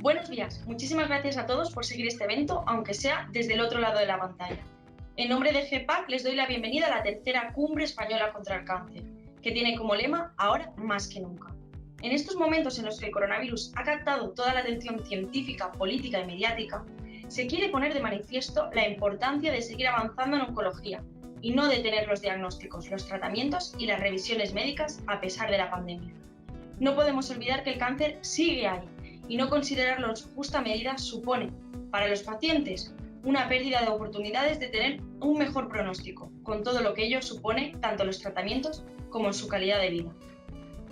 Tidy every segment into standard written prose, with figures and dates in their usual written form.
Buenos días, muchísimas gracias a todos por seguir este evento, aunque sea desde el otro lado de la pantalla. En nombre de GEPAC les doy la bienvenida a la tercera Cumbre Española contra el Cáncer, que tiene como lema ahora más que nunca. En estos momentos en los que el coronavirus ha captado toda la atención científica, política y mediática, se quiere poner de manifiesto la importancia de seguir avanzando en oncología y no detener los diagnósticos, los tratamientos y las revisiones médicas a pesar de la pandemia. No podemos olvidar que el cáncer sigue ahí y no considerarlo en su justa medida supone, para los pacientes, una pérdida de oportunidades de tener un mejor pronóstico, con todo lo que ello supone tanto en los tratamientos como en su calidad de vida.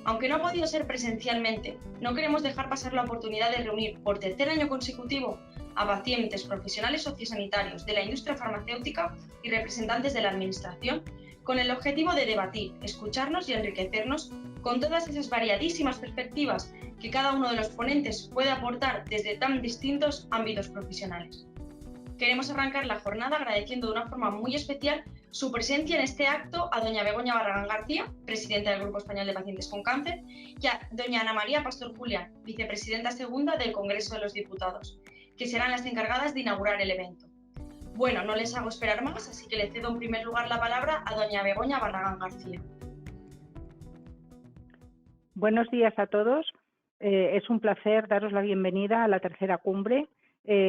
Aunque no ha podido ser presencialmente, no queremos dejar pasar la oportunidad de reunir por tercer año consecutivo a pacientes, profesionales sociosanitarios de la industria farmacéutica y representantes de la Administración con el objetivo de debatir, escucharnos y enriquecernos con todas esas variadísimas perspectivas que cada uno de los ponentes puede aportar desde tan distintos ámbitos profesionales. Queremos arrancar la jornada agradeciendo de una forma muy especial su presencia en este acto a doña Begoña Barragán García, presidenta del Grupo Español de Pacientes con Cáncer, y a doña Ana María Pastor Julián, vicepresidenta segunda del Congreso de los Diputados, que serán las encargadas de inaugurar el evento. Bueno, no les hago esperar más, así que le cedo en primer lugar la palabra a doña Begoña Barragán García. Buenos días a todos. Es un placer daros la bienvenida a la tercera cumbre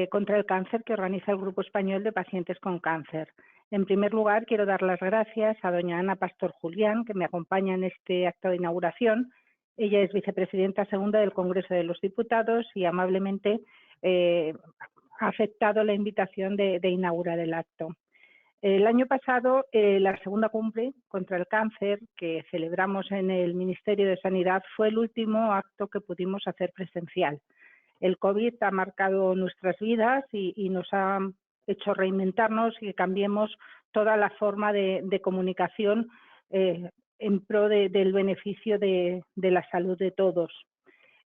contra el cáncer que organiza el Grupo Español de Pacientes con Cáncer. En primer lugar, quiero dar las gracias a doña Ana Pastor Julián, que me acompaña en este acto de inauguración. Ella es vicepresidenta segunda del Congreso de los Diputados y amablemente ha aceptado la invitación de inaugurar el acto. El año pasado, la segunda cumbre contra el cáncer que celebramos en el Ministerio de Sanidad fue el último acto que pudimos hacer presencial. El COVID ha marcado nuestras vidas y nos ha hecho reinventarnos y que cambiemos toda la forma de comunicación en pro del beneficio de la salud de todos.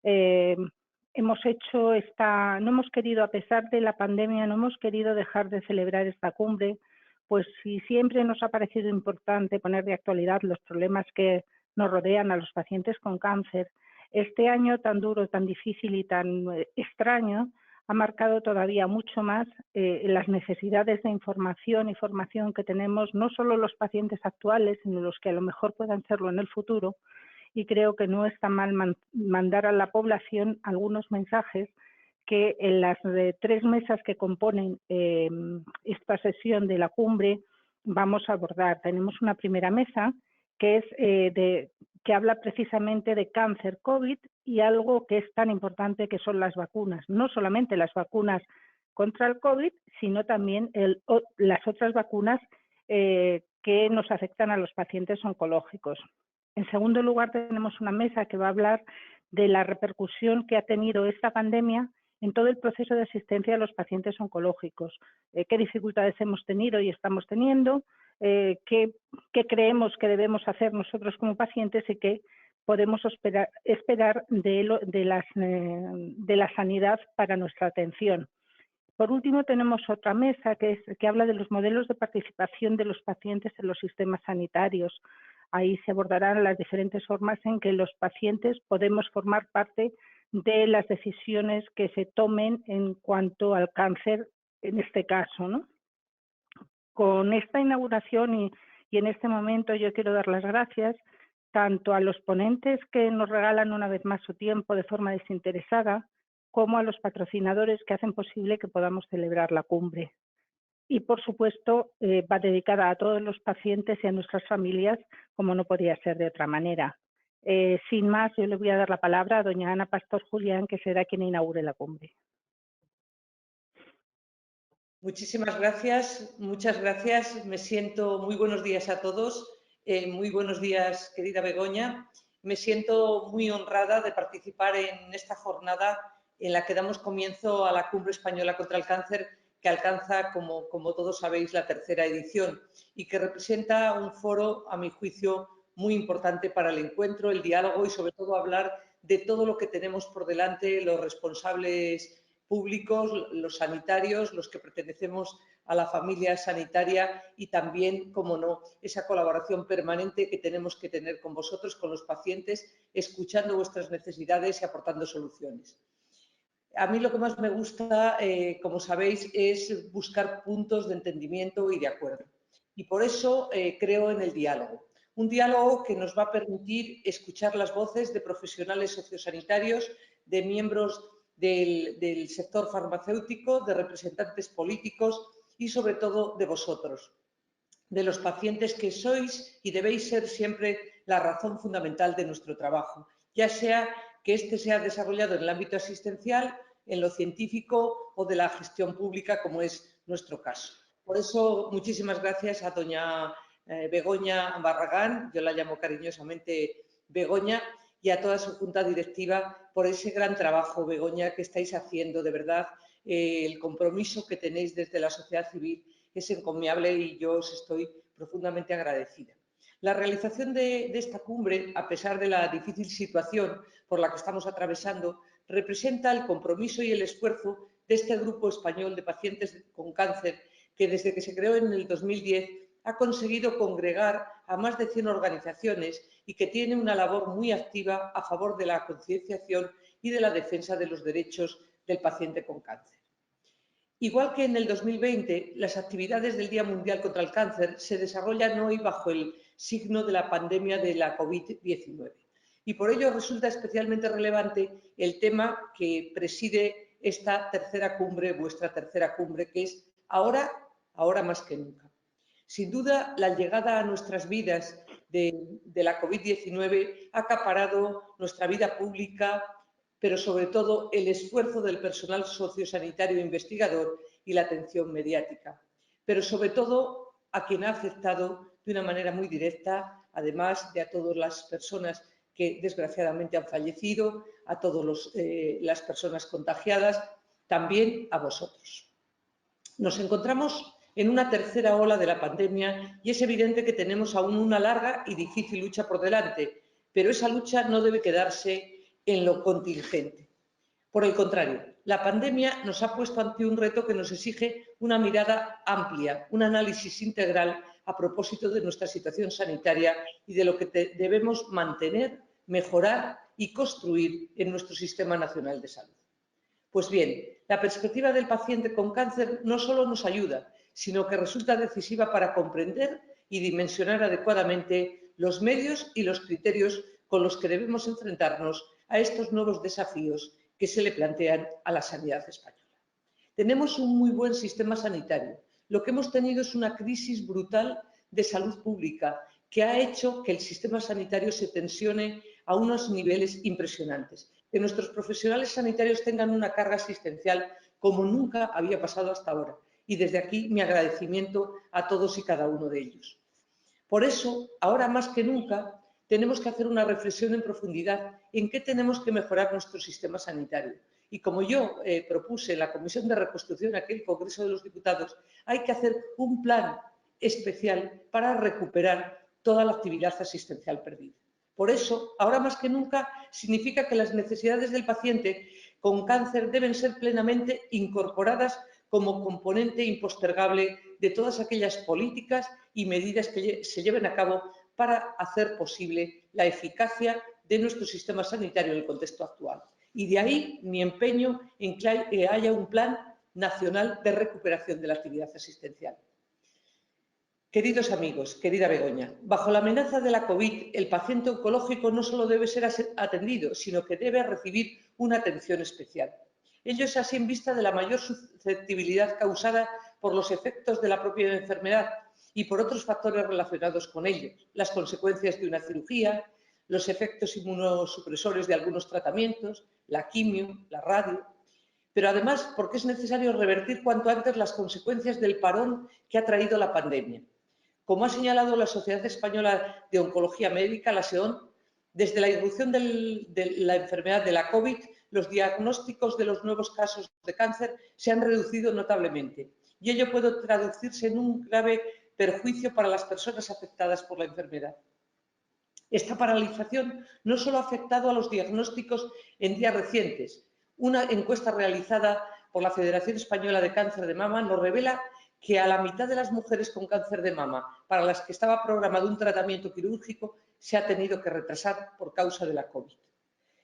No hemos querido, a pesar de la pandemia, no hemos querido dejar de celebrar esta cumbre, pues si siempre nos ha parecido importante poner de actualidad los problemas que nos rodean a los pacientes con cáncer, este año tan duro, tan difícil y tan extraño ha marcado todavía mucho más las necesidades de información y formación que tenemos no solo los pacientes actuales, sino los que a lo mejor puedan serlo en el futuro, y creo que no está mal mandar a la población algunos mensajes que en las 3 mesas que componen esta sesión de la cumbre vamos a abordar. Tenemos una primera mesa que es que habla precisamente de cáncer COVID y algo que es tan importante que son las vacunas. No solamente las vacunas contra el COVID, sino también las otras vacunas que nos afectan a los pacientes oncológicos. En segundo lugar, tenemos una mesa que va a hablar de la repercusión que ha tenido esta pandemia en todo el proceso de asistencia a los pacientes oncológicos, qué dificultades hemos tenido y estamos teniendo, qué creemos que debemos hacer nosotros como pacientes y qué podemos esperar de la sanidad para nuestra atención. Por último, tenemos otra mesa que habla de los modelos de participación de los pacientes en los sistemas sanitarios. Ahí se abordarán las diferentes formas en que los pacientes podemos formar parte de las decisiones que se tomen en cuanto al cáncer en este caso, ¿no? Con esta inauguración y en este momento yo quiero dar las gracias tanto a los ponentes que nos regalan una vez más su tiempo de forma desinteresada, como a los patrocinadores que hacen posible que podamos celebrar la cumbre. Y, por supuesto, va dedicada a todos los pacientes y a nuestras familias, como no podía ser de otra manera. Sin más, yo le voy a dar la palabra a doña Ana Pastor Julián, que será quien inaugure la cumbre. Muchísimas gracias, muchas gracias. Me siento, muy buenos días a todos. Muy buenos días, querida Begoña. Me siento muy honrada de participar en esta jornada en la que damos comienzo a la Cumbre Española contra el Cáncer, que alcanza, como todos sabéis, la tercera edición y que representa un foro, a mi juicio, muy importante para el encuentro, el diálogo y, sobre todo, hablar de todo lo que tenemos por delante los responsables públicos, los sanitarios, los que pertenecemos a la familia sanitaria y también, como no, esa colaboración permanente que tenemos que tener con vosotros, con los pacientes, escuchando vuestras necesidades y aportando soluciones. a mí lo que más me gusta, como sabéis, es buscar puntos de entendimiento y de acuerdo. Y por eso creo en el diálogo. Un diálogo que nos va a permitir escuchar las voces de profesionales sociosanitarios, de miembros del sector farmacéutico, de representantes políticos y, sobre todo, de vosotros, de los pacientes que sois y debéis ser siempre la razón fundamental de nuestro trabajo, ya sea que este sea desarrollado en el ámbito asistencial, en lo científico o de la gestión pública, como es nuestro caso. Por eso, muchísimas gracias a doña Begoña Barragán, yo la llamo cariñosamente Begoña, y a toda su junta directiva por ese gran trabajo, Begoña, que estáis haciendo. De verdad, el compromiso que tenéis desde la sociedad civil es encomiable y yo os estoy profundamente agradecida. La realización de esta cumbre, a pesar de la difícil situación por la que estamos atravesando, representa el compromiso y el esfuerzo de este grupo español de pacientes con cáncer que desde que se creó en el 2010 ha conseguido congregar a más de 100 organizaciones y que tiene una labor muy activa a favor de la concienciación y de la defensa de los derechos del paciente con cáncer. Igual que en el 2020, las actividades del Día Mundial contra el Cáncer se desarrollan hoy bajo el signo de la pandemia de la COVID-19. Y por ello resulta especialmente relevante el tema que preside esta tercera cumbre, vuestra tercera cumbre, que es ahora más que nunca. Sin duda, la llegada a nuestras vidas de la COVID-19 ha acaparado nuestra vida pública, pero sobre todo el esfuerzo del personal sociosanitario e investigador y la atención mediática. Pero sobre todo a quien ha afectado de una manera muy directa, además de a todas las personas que desgraciadamente han fallecido, a todas las personas contagiadas, también a vosotros. Nos encontramos en una tercera ola de la pandemia y es evidente que tenemos aún una larga y difícil lucha por delante, pero esa lucha no debe quedarse en lo contingente. Por el contrario, la pandemia nos ha puesto ante un reto que nos exige una mirada amplia, un análisis integral a propósito de nuestra situación sanitaria y de lo que debemos mantener, mejorar y construir en nuestro Sistema Nacional de Salud. Pues bien, la perspectiva del paciente con cáncer no solo nos ayuda, sino que resulta decisiva para comprender y dimensionar adecuadamente los medios y los criterios con los que debemos enfrentarnos a estos nuevos desafíos que se le plantean a la sanidad española. Tenemos un muy buen sistema sanitario. Lo que hemos tenido es una crisis brutal de salud pública que ha hecho que el sistema sanitario se tensione a unos niveles impresionantes, que nuestros profesionales sanitarios tengan una carga asistencial como nunca había pasado hasta ahora. Y desde aquí mi agradecimiento a todos y cada uno de ellos. Por eso, ahora más que nunca, tenemos que hacer una reflexión en profundidad en qué tenemos que mejorar nuestro sistema sanitario. Y como yo propuse en la Comisión de Reconstrucción, aquel Congreso de los Diputados, hay que hacer un plan especial para recuperar toda la actividad asistencial perdida. Por eso, ahora más que nunca, significa que las necesidades del paciente con cáncer deben ser plenamente incorporadas como componente impostergable de todas aquellas políticas y medidas que se lleven a cabo para hacer posible la eficacia de nuestro sistema sanitario en el contexto actual. Y de ahí mi empeño en que haya un plan nacional de recuperación de la actividad asistencial. Queridos amigos, querida Begoña, bajo la amenaza de la COVID, el paciente oncológico no solo debe ser atendido, sino que debe recibir una atención especial. Ello es así en vista de la mayor susceptibilidad causada por los efectos de la propia enfermedad y por otros factores relacionados con ello, las consecuencias de una cirugía, los efectos inmunosupresores de algunos tratamientos, la quimio, la radio, pero además porque es necesario revertir cuanto antes las consecuencias del parón que ha traído la pandemia. Como ha señalado la Sociedad Española de Oncología Médica, la SEON, desde la irrupción de la enfermedad de la COVID, los diagnósticos de los nuevos casos de cáncer se han reducido notablemente y ello puede traducirse en un grave perjuicio para las personas afectadas por la enfermedad. Esta paralización no solo ha afectado a los diagnósticos en días recientes. Una encuesta realizada por la Federación Española de Cáncer de Mama nos revela que a la mitad de las mujeres con cáncer de mama para las que estaba programado un tratamiento quirúrgico se ha tenido que retrasar por causa de la COVID.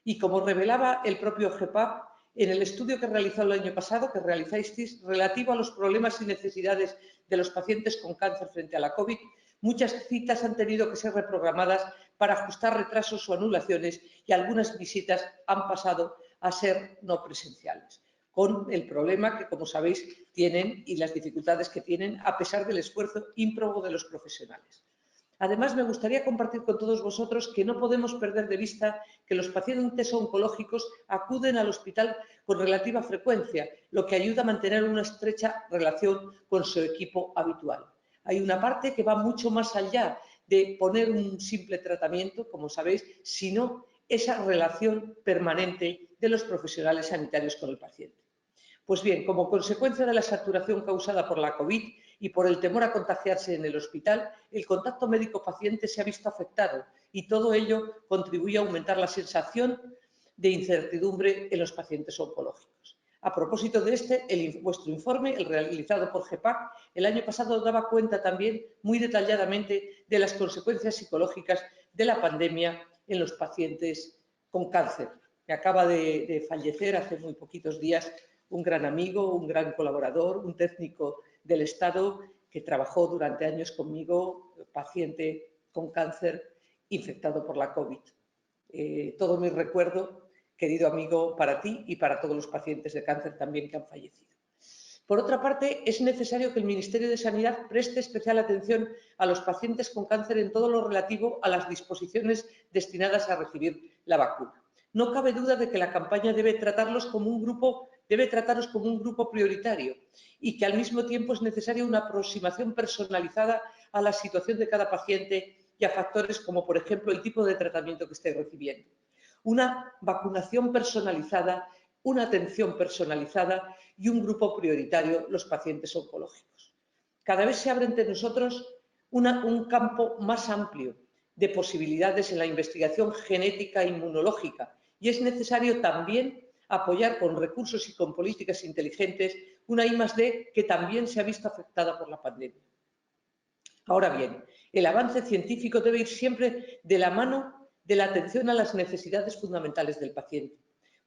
Y como revelaba el propio GEPAP, En el estudio que realizó el año pasado, que realizasteis, relativo a los problemas y necesidades de los pacientes con cáncer frente a la COVID, muchas citas han tenido que ser reprogramadas para ajustar retrasos o anulaciones y algunas visitas han pasado a ser no presenciales, con el problema que, como sabéis, tienen y las dificultades que tienen a pesar del esfuerzo ímprobo de los profesionales. Además, me gustaría compartir con todos vosotros que no podemos perder de vista que los pacientes oncológicos acuden al hospital con relativa frecuencia, lo que ayuda a mantener una estrecha relación con su equipo habitual. Hay una parte que va mucho más allá de poner un simple tratamiento, como sabéis, sino esa relación permanente de los profesionales sanitarios con el paciente. Pues bien, como consecuencia de la saturación causada por la COVID y por el temor a contagiarse en el hospital, el contacto médico-paciente se ha visto afectado y todo ello contribuye a aumentar la sensación de incertidumbre en los pacientes oncológicos. A propósito de vuestro informe, el realizado por GEPAC, el año pasado daba cuenta también muy detalladamente de las consecuencias psicológicas de la pandemia en los pacientes con cáncer. Me acaba de fallecer hace muy poquitos días un gran amigo, un gran colaborador, un técnico del Estado que trabajó durante años conmigo, paciente con cáncer infectado por la COVID. Todo mi recuerdo, querido amigo, para ti y para todos los pacientes de cáncer también que han fallecido. Por otra parte, es necesario que el Ministerio de Sanidad preste especial atención a los pacientes con cáncer en todo lo relativo a las disposiciones destinadas a recibir la vacuna. No cabe duda de que la campaña debe trataros como un grupo prioritario y que al mismo tiempo es necesaria una aproximación personalizada a la situación de cada paciente y a factores como, por ejemplo, el tipo de tratamiento que esté recibiendo. Una vacunación personalizada, una atención personalizada y un grupo prioritario, los pacientes oncológicos. Cada vez se abre entre nosotros un campo más amplio de posibilidades en la investigación genética e inmunológica y es necesario también apoyar con recursos y con políticas inteligentes una I+D que también se ha visto afectada por la pandemia. Ahora bien, el avance científico debe ir siempre de la mano de la atención a las necesidades fundamentales del paciente.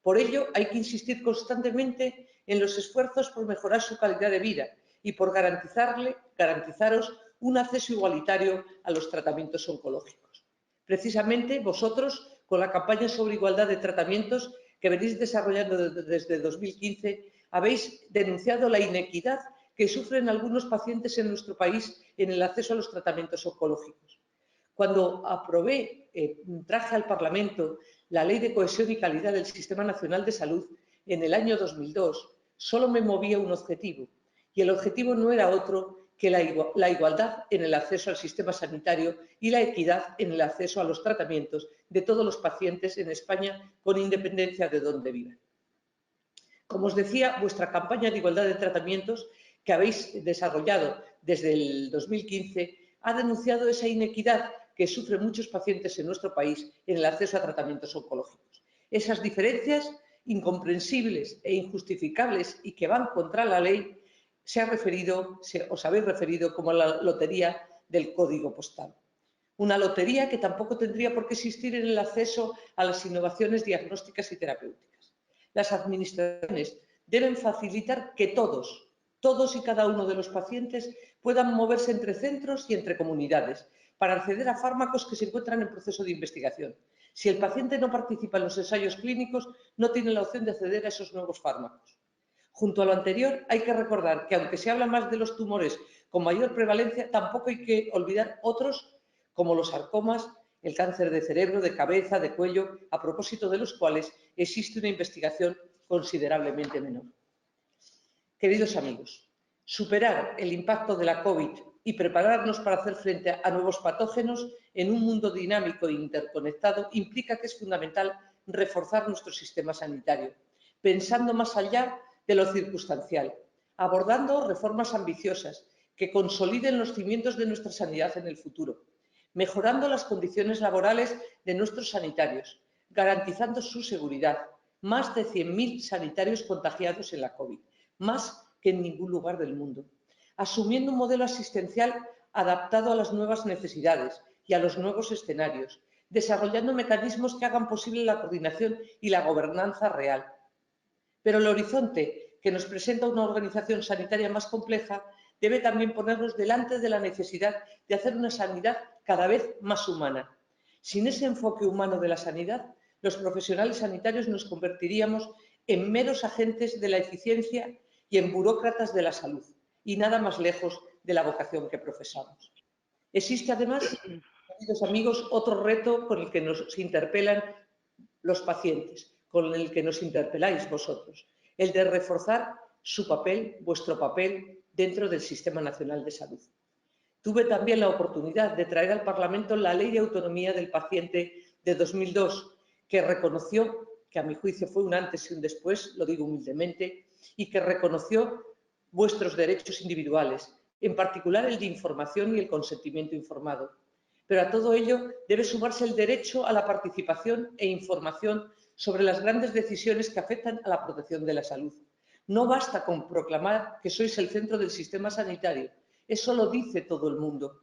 Por ello, hay que insistir constantemente en los esfuerzos por mejorar su calidad de vida y por garantizaros un acceso igualitario a los tratamientos oncológicos. Precisamente vosotros, con la campaña sobre igualdad de tratamientos que venís desarrollando desde 2015, habéis denunciado la inequidad que sufren algunos pacientes en nuestro país en el acceso a los tratamientos oncológicos. Cuando traje al Parlamento la Ley de Cohesión y Calidad del Sistema Nacional de Salud en el año 2002, solo me movía un objetivo, y el objetivo no era otro que la igualdad en el acceso al sistema sanitario y la equidad en el acceso a los tratamientos de todos los pacientes en España, con independencia de dónde vivan. Como os decía, vuestra campaña de igualdad de tratamientos que habéis desarrollado desde el 2015 ha denunciado esa inequidad que sufren muchos pacientes en nuestro país en el acceso a tratamientos oncológicos. Esas diferencias incomprensibles e injustificables y que van contra la ley os habéis referido como la lotería del código postal. Una lotería que tampoco tendría por qué existir en el acceso a las innovaciones diagnósticas y terapéuticas. Las administraciones deben facilitar que todos y cada uno de los pacientes puedan moverse entre centros y entre comunidades para acceder a fármacos que se encuentran en proceso de investigación. Si el paciente no participa en los ensayos clínicos, no tiene la opción de acceder a esos nuevos fármacos. Junto a lo anterior, hay que recordar que, aunque se habla más de los tumores con mayor prevalencia, tampoco hay que olvidar otros como los sarcomas, el cáncer de cerebro, de cabeza, de cuello, a propósito de los cuales existe una investigación considerablemente menor. Queridos amigos, superar el impacto de la COVID y prepararnos para hacer frente a nuevos patógenos en un mundo dinámico e interconectado implica que es fundamental reforzar nuestro sistema sanitario, pensando más allá de lo circunstancial, abordando reformas ambiciosas que consoliden los cimientos de nuestra sanidad en el futuro, mejorando las condiciones laborales de nuestros sanitarios, garantizando su seguridad. Más de 100.000 sanitarios contagiados en la COVID, más que en ningún lugar del mundo. Asumiendo un modelo asistencial adaptado a las nuevas necesidades y a los nuevos escenarios, desarrollando mecanismos que hagan posible la coordinación y la gobernanza real. Pero el horizonte que nos presenta una organización sanitaria más compleja debe también ponernos delante de la necesidad de hacer una sanidad cada vez más humana. Sin ese enfoque humano de la sanidad, los profesionales sanitarios nos convertiríamos en meros agentes de la eficiencia y en burócratas de la salud, y nada más lejos de la vocación que profesamos. Existe además, queridos amigos, otro reto con el que nos interpelan los pacientes, con el que nos interpeláis vosotros, el de reforzar su papel, vuestro papel, dentro del Sistema Nacional de Salud. Tuve también la oportunidad de traer al Parlamento la Ley de Autonomía del Paciente de 2002, que reconoció, que a mi juicio fue un antes y un después, lo digo humildemente, y que reconoció vuestros derechos individuales, en particular el de información y el consentimiento informado. Pero a todo ello debe sumarse el derecho a la participación e información sobre las grandes decisiones que afectan a la protección de la salud. No basta con proclamar que sois el centro del sistema sanitario, eso lo dice todo el mundo,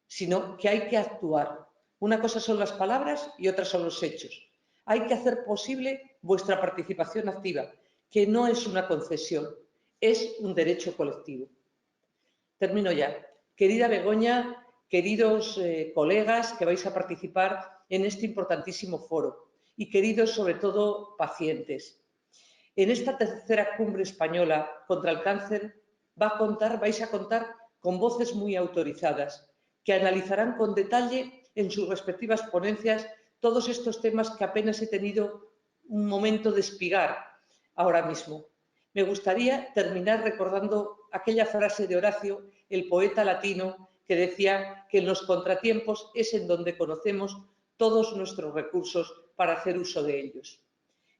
sino que hay que actuar. Una cosa son las palabras y otra son los hechos. Hay que hacer posible vuestra participación activa, que no es una concesión, es un derecho colectivo. Termino ya. Querida Begoña, queridos colegas que vais a participar en este importantísimo foro y queridos, sobre todo, pacientes. En esta tercera cumbre española contra el cáncer vais a contar con voces muy autorizadas que analizarán con detalle en sus respectivas ponencias todos estos temas que apenas he tenido un momento de espigar ahora mismo. Me gustaría terminar recordando aquella frase de Horacio, el poeta latino, que decía que en los contratiempos es en donde conocemos todos nuestros recursos para hacer uso de ellos.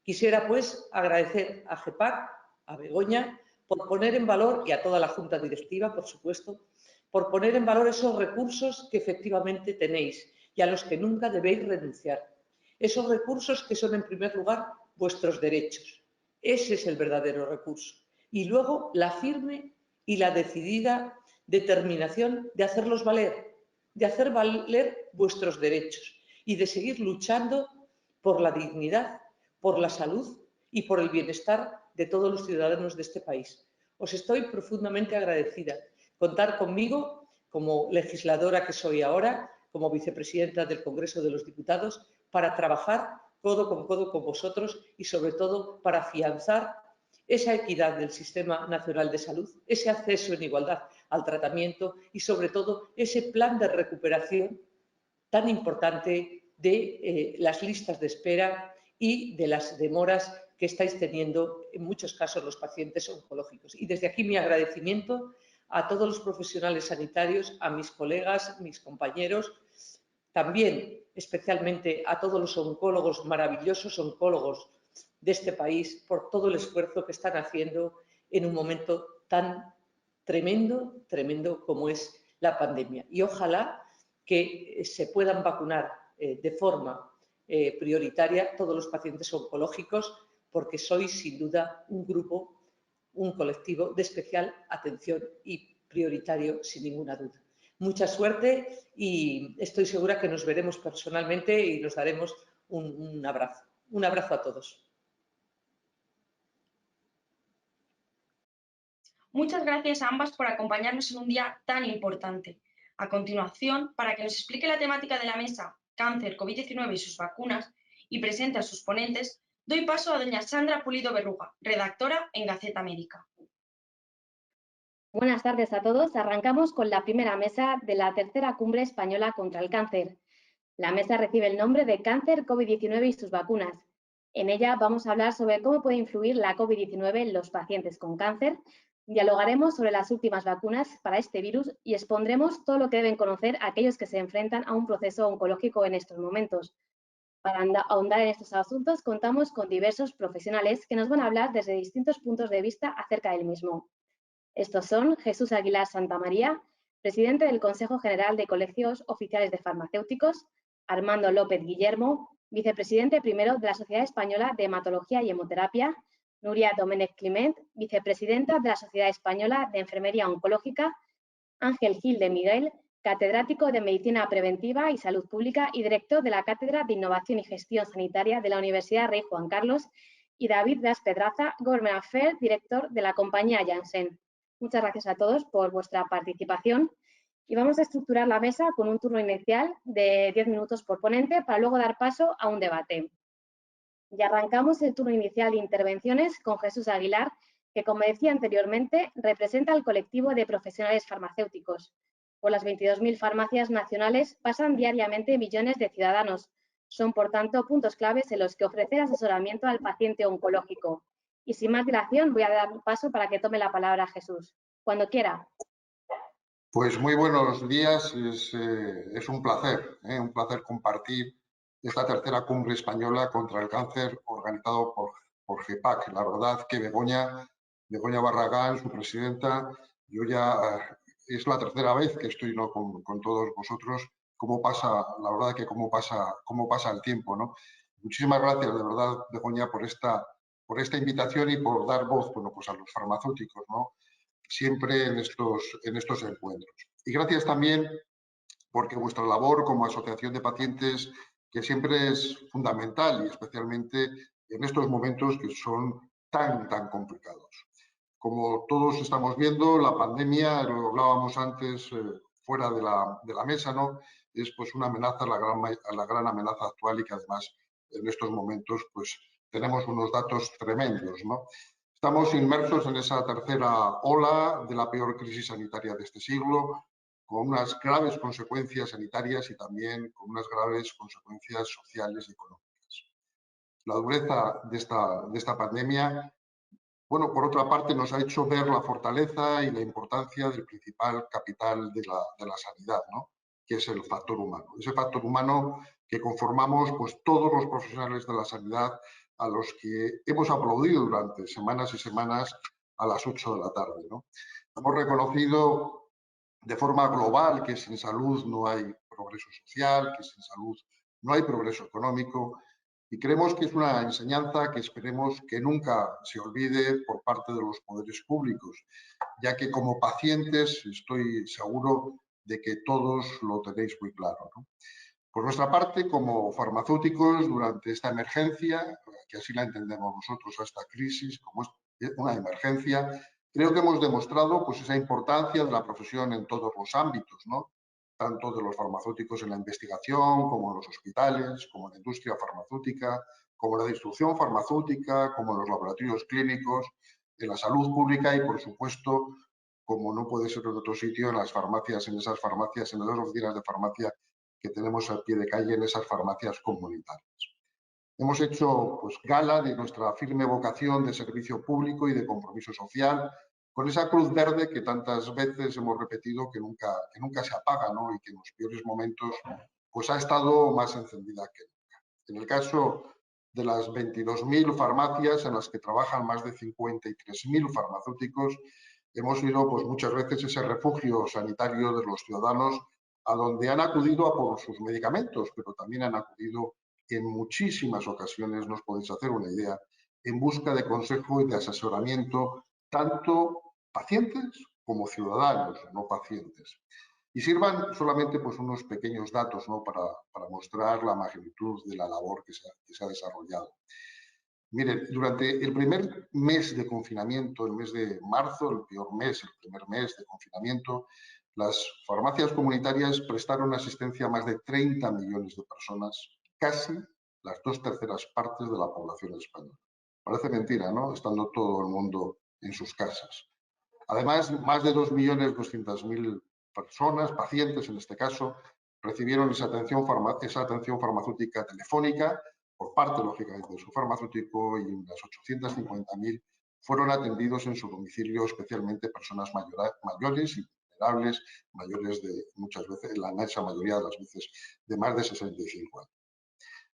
Quisiera, pues, agradecer a GEPAC, a Begoña, por poner en valor, y a toda la Junta Directiva, por supuesto, por poner en valor esos recursos que efectivamente tenéis y a los que nunca debéis renunciar. Esos recursos que son, en primer lugar, vuestros derechos. Ese es el verdadero recurso. Y luego la firme y la decidida determinación de hacerlos valer, de hacer valer vuestros derechos y de seguir luchando por la dignidad, por la salud y por el bienestar de todos los ciudadanos de este país. Os estoy profundamente agradecida. Contar conmigo como legisladora que soy ahora, como vicepresidenta del Congreso de los Diputados, para trabajar codo con vosotros y, sobre todo, para afianzar esa equidad del Sistema Nacional de Salud, ese acceso en igualdad al tratamiento y, sobre todo, ese plan de recuperación tan importante de las listas de espera y de las demoras que estáis teniendo en muchos casos los pacientes oncológicos. Y desde aquí mi agradecimiento a todos los profesionales sanitarios, a mis colegas, mis compañeros, también especialmente a todos los oncólogos, maravillosos oncólogos de este país, por todo el esfuerzo que están haciendo en un momento tan tremendo, tremendo como es la pandemia. Y ojalá que se puedan vacunar de forma prioritaria todos los pacientes oncológicos, porque sois sin duda un grupo, un colectivo de especial atención y prioritario sin ninguna duda. Mucha suerte y estoy segura que nos veremos personalmente y nos daremos un abrazo. Un abrazo a todos. Muchas gracias a ambas por acompañarnos en un día tan importante. A continuación, para que nos explique la temática de la mesa Cáncer, COVID-19 y sus vacunas y presente a sus ponentes, doy paso a doña Sandra Pulido Berruga, redactora en Gaceta Médica. Buenas tardes a todos. Arrancamos con la primera mesa de la tercera cumbre española contra el cáncer. La mesa recibe el nombre de Cáncer, COVID-19 y sus vacunas. En ella vamos a hablar sobre cómo puede influir la COVID-19 en los pacientes con cáncer, dialogaremos sobre las últimas vacunas para este virus y expondremos todo lo que deben conocer aquellos que se enfrentan a un proceso oncológico en estos momentos. Para ahondar en estos asuntos contamos con diversos profesionales que nos van a hablar desde distintos puntos de vista acerca del mismo. Estos son Jesús Aguilar Santamaría, presidente del Consejo General de Colegios Oficiales de Farmacéuticos, Armando López Guillermo, vicepresidente primero de la Sociedad Española de Hematología y Hemoterapia, Nuria Domènech Climent, vicepresidenta de la Sociedad Española de Enfermería Oncológica, Ángel Gil de Miguel, catedrático de Medicina Preventiva y Salud Pública y director de la Cátedra de Innovación y Gestión Sanitaria de la Universidad Rey Juan Carlos, y David Blas Pedraza, Government Affairs, director de la compañía Janssen. Muchas gracias a todos por vuestra participación y vamos a estructurar la mesa con un turno inicial de 10 minutos por ponente para luego dar paso a un debate. Y arrancamos el turno inicial de intervenciones con Jesús Aguilar, que, como decía anteriormente, representa al colectivo de profesionales farmacéuticos. Por las 22.000 farmacias nacionales pasan diariamente millones de ciudadanos. Son, por tanto, puntos claves en los que ofrecer asesoramiento al paciente oncológico. Y sin más dilación, voy a dar paso para que tome la palabra Jesús. Cuando quiera. Pues muy buenos días. Es un placer compartir esta tercera cumbre española contra el cáncer organizado por GEPAC. La verdad que Begoña Barragán, su presidenta, yo ya es la tercera vez que estoy, ¿no?, con todos vosotros. La verdad que cómo pasa el tiempo, ¿no? Muchísimas gracias, de verdad, Begoña, por esta invitación y por dar voz, bueno, pues a los farmacéuticos, ¿no?, siempre en estos encuentros. Y gracias también porque vuestra labor como asociación de pacientes, que siempre es fundamental y especialmente en estos momentos que son tan complicados. Como todos estamos viendo, la pandemia, lo hablábamos antes fuera de la mesa, ¿no?, es pues una amenaza, la gran amenaza actual, y que además en estos momentos pues tenemos unos datos tremendos, ¿no? Estamos inmersos en esa tercera ola de la peor crisis sanitaria de este siglo, con unas graves consecuencias sanitarias y también con unas graves consecuencias sociales y económicas. La dureza de esta pandemia, bueno, por otra parte, nos ha hecho ver la fortaleza y la importancia del principal capital de la sanidad, ¿no?, que es el factor humano. Ese factor humano que conformamos pues todos los profesionales de la sanidad, a los que hemos aplaudido durante semanas y semanas a las 8 de la tarde, ¿no? Hemos reconocido de forma global que sin salud no hay progreso social, que sin salud no hay progreso económico, y creemos que es una enseñanza que esperemos que nunca se olvide por parte de los poderes públicos, ya que como pacientes estoy seguro de que todos lo tenéis muy claro, ¿no? Por nuestra parte, como farmacéuticos, durante esta emergencia, que así la entendemos nosotros, a esta crisis como es una emergencia, creo que hemos demostrado pues esa importancia de la profesión en todos los ámbitos, ¿no?, tanto de los farmacéuticos en la investigación, como en los hospitales, como en la industria farmacéutica, como en la distribución farmacéutica, como en los laboratorios clínicos, en la salud pública y, por supuesto, como no puede ser en otro sitio, en las farmacias, en esas oficinas de farmacia que tenemos al pie de calle, en esas farmacias comunitarias. Hemos hecho pues gala de nuestra firme vocación de servicio público y de compromiso social, con esa cruz verde que tantas veces hemos repetido que nunca se apaga, ¿no?, y que en los peores momentos pues ha estado más encendida que nunca. En el caso de las 22.000 farmacias en las que trabajan más de 53.000 farmacéuticos, hemos sido pues muchas veces ese refugio sanitario de los ciudadanos, a donde han acudido a por sus medicamentos, pero también han acudido en muchísimas ocasiones, no os podéis hacer una idea, en busca de consejo y de asesoramiento, tanto pacientes como ciudadanos, no pacientes. Y sirvan solamente pues unos pequeños datos, ¿no?, para mostrar la magnitud de la labor que se ha desarrollado. Miren, durante el primer mes de confinamiento, el mes de marzo, el primer mes de confinamiento, las farmacias comunitarias prestaron asistencia a más de 30 millones de personas, casi las 2/3 partes de la población española. Parece mentira, ¿no?, estando todo el mundo en sus casas. Además, más de 2.200.000 personas, pacientes en este caso, recibieron esa atención farmacéutica telefónica por parte, lógicamente, de su farmacéutico, y unas 850.000 fueron atendidos en su domicilio, especialmente personas mayores y vulnerables, mayores de muchas veces, la inmensa mayoría de las veces, de más de 65 años.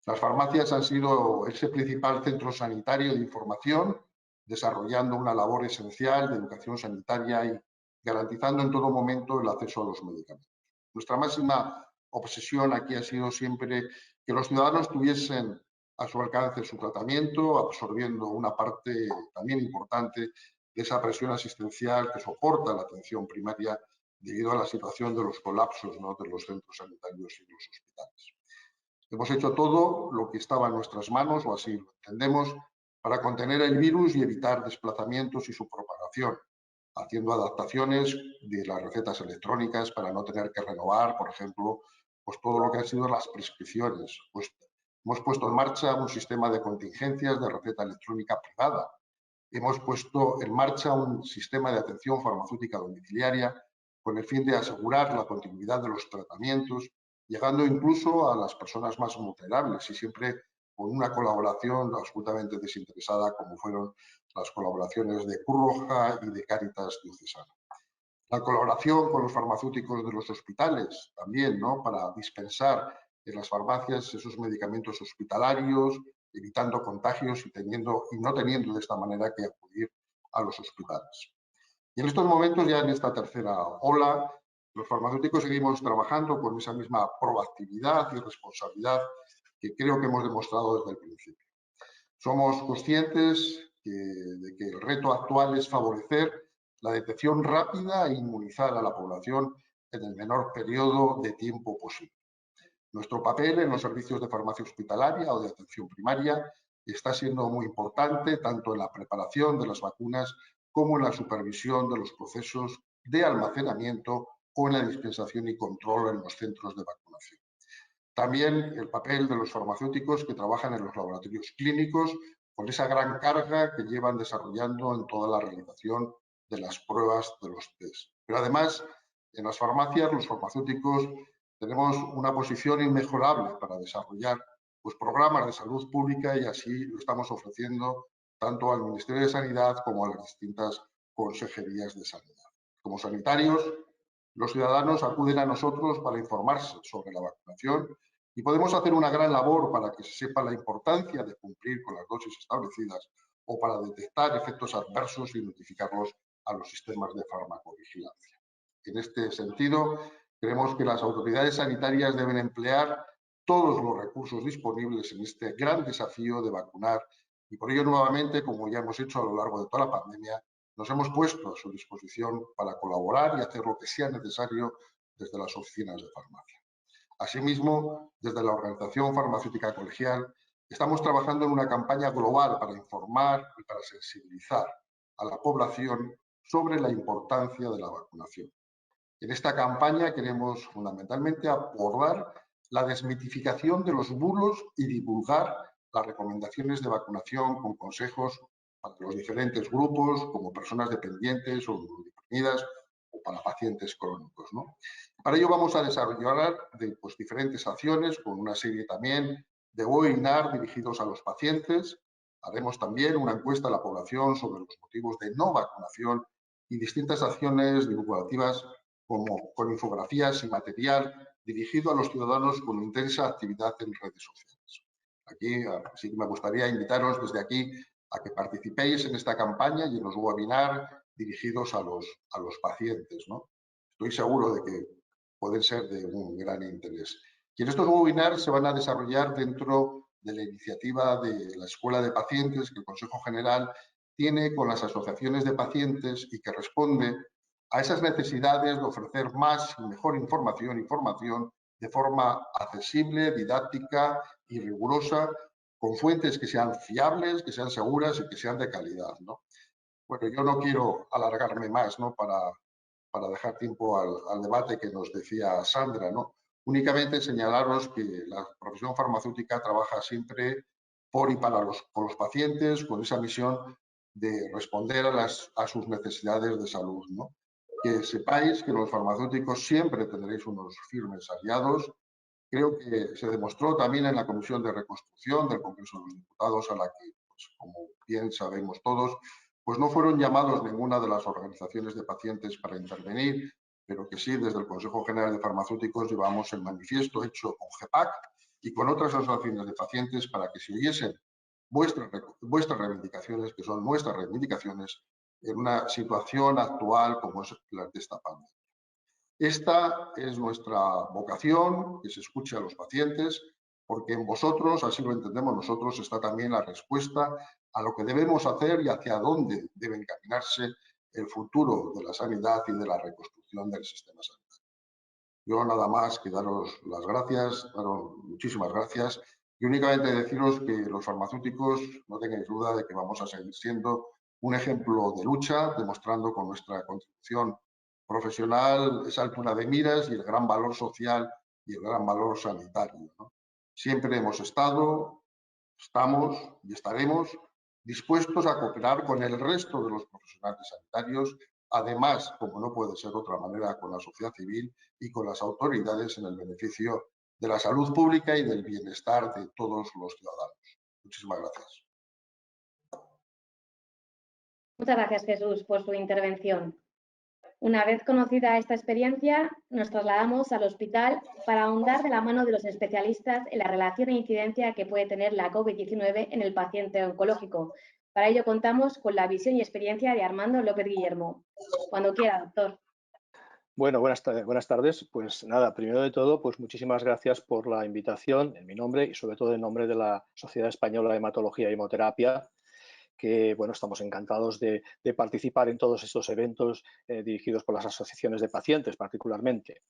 Las farmacias han sido ese principal centro sanitario de información, desarrollando una labor esencial de educación sanitaria y garantizando en todo momento el acceso a los medicamentos. Nuestra máxima obsesión aquí ha sido siempre que los ciudadanos tuviesen a su alcance su tratamiento, absorbiendo una parte también importante de esa presión asistencial que soporta la atención primaria debido a la situación de los colapsos, ¿no?, de los centros sanitarios y los hospitales. Hemos hecho todo lo que estaba en nuestras manos, o así lo entendemos, para contener el virus y evitar desplazamientos y su propagación, haciendo adaptaciones de las recetas electrónicas para no tener que renovar, por ejemplo, pues todo lo que han sido las prescripciones. Pues hemos puesto en marcha un sistema de contingencias de receta electrónica privada. Hemos puesto en marcha un sistema de atención farmacéutica domiciliaria con el fin de asegurar la continuidad de los tratamientos, llegando incluso a las personas más vulnerables y siempre con una colaboración absolutamente desinteresada, como fueron las colaboraciones de Cruz Roja y de Cáritas Diocesana. La colaboración con los farmacéuticos de los hospitales también, ¿no?, para dispensar en las farmacias esos medicamentos hospitalarios, evitando contagios y no teniendo de esta manera que acudir a los hospitales. Y en estos momentos, ya en esta tercera ola, los farmacéuticos seguimos trabajando con esa misma proactividad y responsabilidad que creo que hemos demostrado desde el principio. Somos conscientes de que el reto actual es favorecer la detección rápida e inmunizar a la población en el menor periodo de tiempo posible. Nuestro papel en los servicios de farmacia hospitalaria o de atención primaria está siendo muy importante tanto en la preparación de las vacunas como en la supervisión de los procesos de almacenamiento o en la dispensación y control en los centros de vacunación. También el papel de los farmacéuticos que trabajan en los laboratorios clínicos con esa gran carga que llevan desarrollando en toda la realización de las pruebas de los test. Pero además, en las farmacias, los farmacéuticos tenemos una posición inmejorable para desarrollar pues, programas de salud pública y así lo estamos ofreciendo tanto al Ministerio de Sanidad como a las distintas consejerías de sanidad. Como sanitarios, los ciudadanos acuden a nosotros para informarse sobre la vacunación y podemos hacer una gran labor para que se sepa la importancia de cumplir con las dosis establecidas o para detectar efectos adversos y notificarlos a los sistemas de farmacovigilancia. En este sentido, creemos que las autoridades sanitarias deben emplear todos los recursos disponibles en este gran desafío de vacunar y por ello nuevamente, como ya hemos hecho a lo largo de toda la pandemia, nos hemos puesto a su disposición para colaborar y hacer lo que sea necesario desde las oficinas de farmacia. Asimismo, desde la Organización Farmacéutica Colegial, estamos trabajando en una campaña global para informar y para sensibilizar a la población sobre la importancia de la vacunación. En esta campaña queremos fundamentalmente abordar la desmitificación de los bulos y divulgar las recomendaciones de vacunación con consejos para los diferentes grupos, como personas dependientes o inmunodeprimidas o para pacientes crónicos, ¿no? Para ello vamos a desarrollar diferentes acciones con una serie también de webinars dirigidos a los pacientes. Haremos también una encuesta a la población sobre los motivos de no vacunación y distintas acciones divulgativas como con infografías y material dirigido a los ciudadanos con intensa actividad en redes sociales. Aquí sí que me gustaría invitaros desde aquí a que participéis en esta campaña y en los webinars dirigidos a los pacientes, ¿no? Estoy seguro de que pueden ser de un gran interés. Y en estos webinars se van a desarrollar dentro de la iniciativa de la Escuela de Pacientes que el Consejo General tiene con las asociaciones de pacientes y que responde a esas necesidades de ofrecer más y mejor información y formación de forma accesible, didáctica y rigurosa, con fuentes que sean fiables, que sean seguras y que sean de calidad, ¿no? Bueno, yo no quiero alargarme más, ¿no?, para dejar tiempo al debate que nos decía Sandra, ¿no? Únicamente señalaros que la profesión farmacéutica trabaja siempre por y para los pacientes con esa misión de responder a sus necesidades de salud, ¿no? Que sepáis que los farmacéuticos siempre tendréis unos firmes aliados. Creo que se demostró también en la Comisión de Reconstrucción del Congreso de los Diputados, a la que, pues, como bien sabemos todos, pues no fueron llamados ninguna de las organizaciones de pacientes para intervenir, pero que sí, desde el Consejo General de Farmacéuticos llevamos el manifiesto hecho con GEPAC y con otras asociaciones de pacientes para que se oyesen vuestras reivindicaciones, que son nuestras reivindicaciones, en una situación actual como es la de esta pandemia. Esta es nuestra vocación, que se escuche a los pacientes, porque en vosotros, así lo entendemos nosotros, está también la respuesta a lo que debemos hacer y hacia dónde debe encaminarse el futuro de la sanidad y de la reconstrucción del sistema sanitario. Yo nada más que daros las gracias, daros muchísimas gracias Y únicamente deciros que los farmacéuticos no tengáis duda de que vamos a seguir siendo un ejemplo de lucha, demostrando con nuestra contribución profesional esa altura de miras y el gran valor social y el gran valor sanitario, ¿no? Siempre hemos estado, estamos y estaremos dispuestos a cooperar con el resto de los profesionales sanitarios, además, como no puede ser de otra manera, con la sociedad civil y con las autoridades en el beneficio de la salud pública y del bienestar de todos los ciudadanos. Muchísimas gracias. Muchas gracias, Jesús, por su intervención. Una vez conocida esta experiencia, nos trasladamos al hospital para ahondar de la mano de los especialistas en la relación e incidencia que puede tener la COVID-19 en el paciente oncológico. Para ello contamos con la visión y experiencia de Armando López Guillermo. Cuando quiera, doctor. Bueno, buenas tardes. Pues nada, primero de todo, pues muchísimas gracias por la invitación en mi nombre y sobre todo en nombre de la Sociedad Española de Hematología y Hemoterapia, que bueno, estamos encantados de participar en todos estos eventos dirigidos por las asociaciones de pacientes particularmente.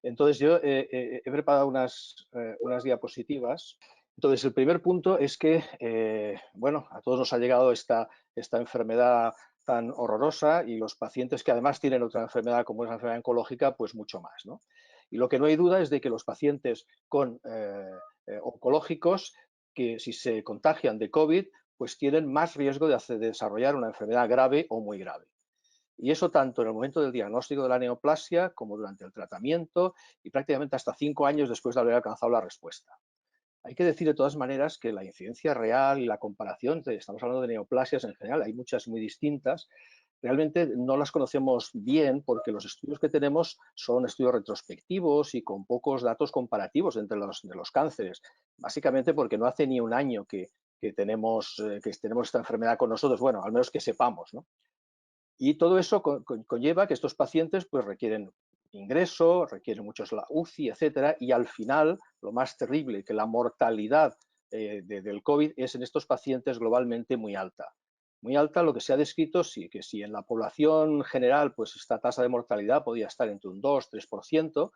Entonces yo he preparado unas diapositivas. Entonces el primer punto es que, bueno, a todos nos ha llegado esta enfermedad tan horrorosa y los pacientes que además tienen otra enfermedad como es la enfermedad oncológica, pues mucho más, ¿no? Y lo que no hay duda es de que los pacientes con oncológicos, que si se contagian de COVID, pues tienen más riesgo de desarrollar una enfermedad grave o muy grave. Y eso tanto en el momento del diagnóstico de la neoplasia como durante el tratamiento y prácticamente hasta 5 años después de haber alcanzado la respuesta. Hay que decir de todas maneras que la incidencia real y la comparación, estamos hablando de neoplasias en general, hay muchas muy distintas, realmente no las conocemos bien porque los estudios que tenemos son estudios retrospectivos y con pocos datos comparativos entre los cánceres, básicamente porque no hace ni un año que tenemos esta enfermedad con nosotros, bueno, al menos que sepamos, ¿no? Y todo eso conlleva que estos pacientes pues requieren ingreso, requieren muchos la UCI, etcétera, y al final, lo más terrible, que la mortalidad del COVID es en estos pacientes globalmente muy alta. Muy alta, lo que se ha descrito, sí, que si en la población general pues esta tasa de mortalidad podía estar entre un 2-3%,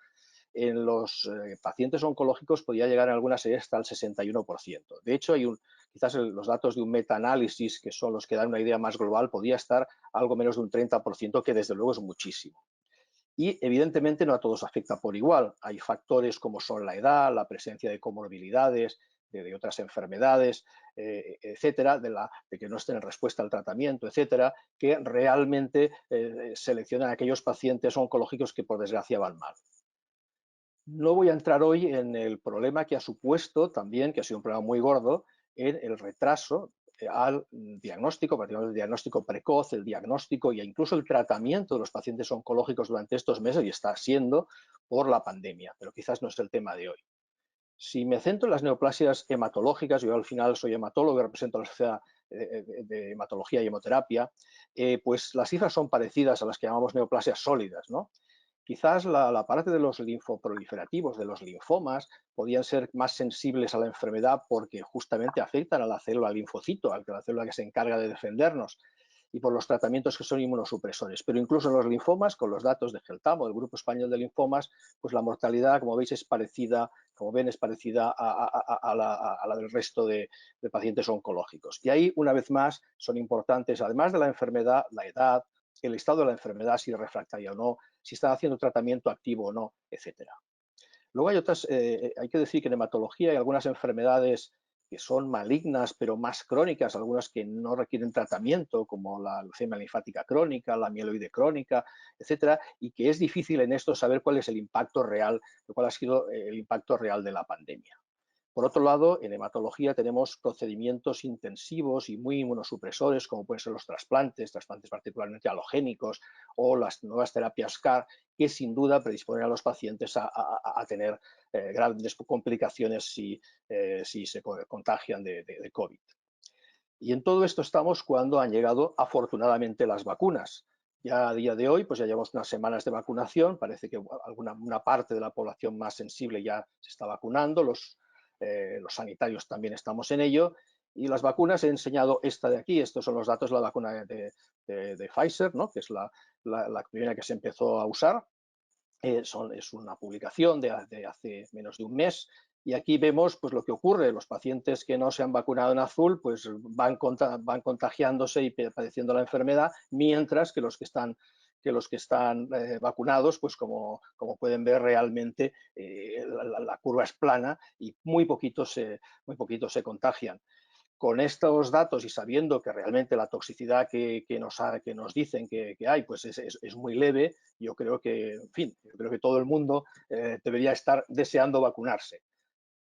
en los pacientes oncológicos podía llegar en algunas series hasta el 61%. De hecho, quizás los datos de un metaanálisis, que son los que dan una idea más global, podía estar algo menos de un 30%, que desde luego es muchísimo. Y evidentemente no a todos afecta por igual. Hay factores como son la edad, la presencia de comorbilidades, de otras enfermedades, etcétera, de que no estén en respuesta al tratamiento, etcétera, que realmente seleccionan a aquellos pacientes oncológicos que por desgracia van mal. No voy a entrar hoy en el problema que ha supuesto también, que ha sido un problema muy gordo, en el retraso al diagnóstico, particularmente el diagnóstico precoz, el diagnóstico e incluso el tratamiento de los pacientes oncológicos durante estos meses, y está siendo por la pandemia, pero quizás no es el tema de hoy. Si me centro en las neoplasias hematológicas, yo al final soy hematólogo y represento a la Sociedad de Hematología y Hemoterapia, pues las cifras son parecidas a las que llamamos neoplasias sólidas, ¿no? Quizás la parte de los linfoproliferativos, de los linfomas, podían ser más sensibles a la enfermedad porque justamente afectan a la célula linfocito, a la célula que se encarga de defendernos, y por los tratamientos que son inmunosupresores. Pero incluso en los linfomas, con los datos de GELTAMO, del Grupo Español de Linfomas, pues la mortalidad, como veis, es parecida, como ven, es parecida a la del resto de pacientes oncológicos. Y ahí, una vez más, son importantes, además de la enfermedad, la edad, el estado de la enfermedad, si es refractaria o no, si están haciendo tratamiento activo o no, etcétera. Luego hay otras, hay que decir que en hematología hay algunas enfermedades que son malignas, pero más crónicas, algunas que no requieren tratamiento, como la leucemia linfática crónica, la mieloide crónica, etcétera, y que es difícil en esto saber cuál es el impacto real, cuál ha sido el impacto real de la pandemia. Por otro lado, en hematología tenemos procedimientos intensivos y muy inmunosupresores, como pueden ser los trasplantes particularmente halogénicos o las nuevas terapias CAR, que sin duda predisponen a los pacientes a tener grandes complicaciones si se contagian de COVID. Y en todo esto estamos cuando han llegado afortunadamente las vacunas. Ya a día de hoy, pues ya llevamos unas semanas de vacunación, parece que una parte de la población más sensible ya se está vacunando, los sanitarios también estamos en ello, y las vacunas he enseñado esta de aquí, estos son los datos de la vacuna de Pfizer, ¿no? Que es la primera que se empezó a usar, es una publicación de hace menos de un mes, Y aquí vemos pues, lo que ocurre. Los pacientes que no se han vacunado en azul pues, van contagiándose y padeciendo la enfermedad, mientras que los que están vacunados, pues como pueden ver realmente la curva es plana y muy poquitos se contagian. Con estos datos y sabiendo que realmente la toxicidad que nos dicen que hay pues es muy leve, yo creo que, en fin, yo creo que todo el mundo debería estar deseando vacunarse.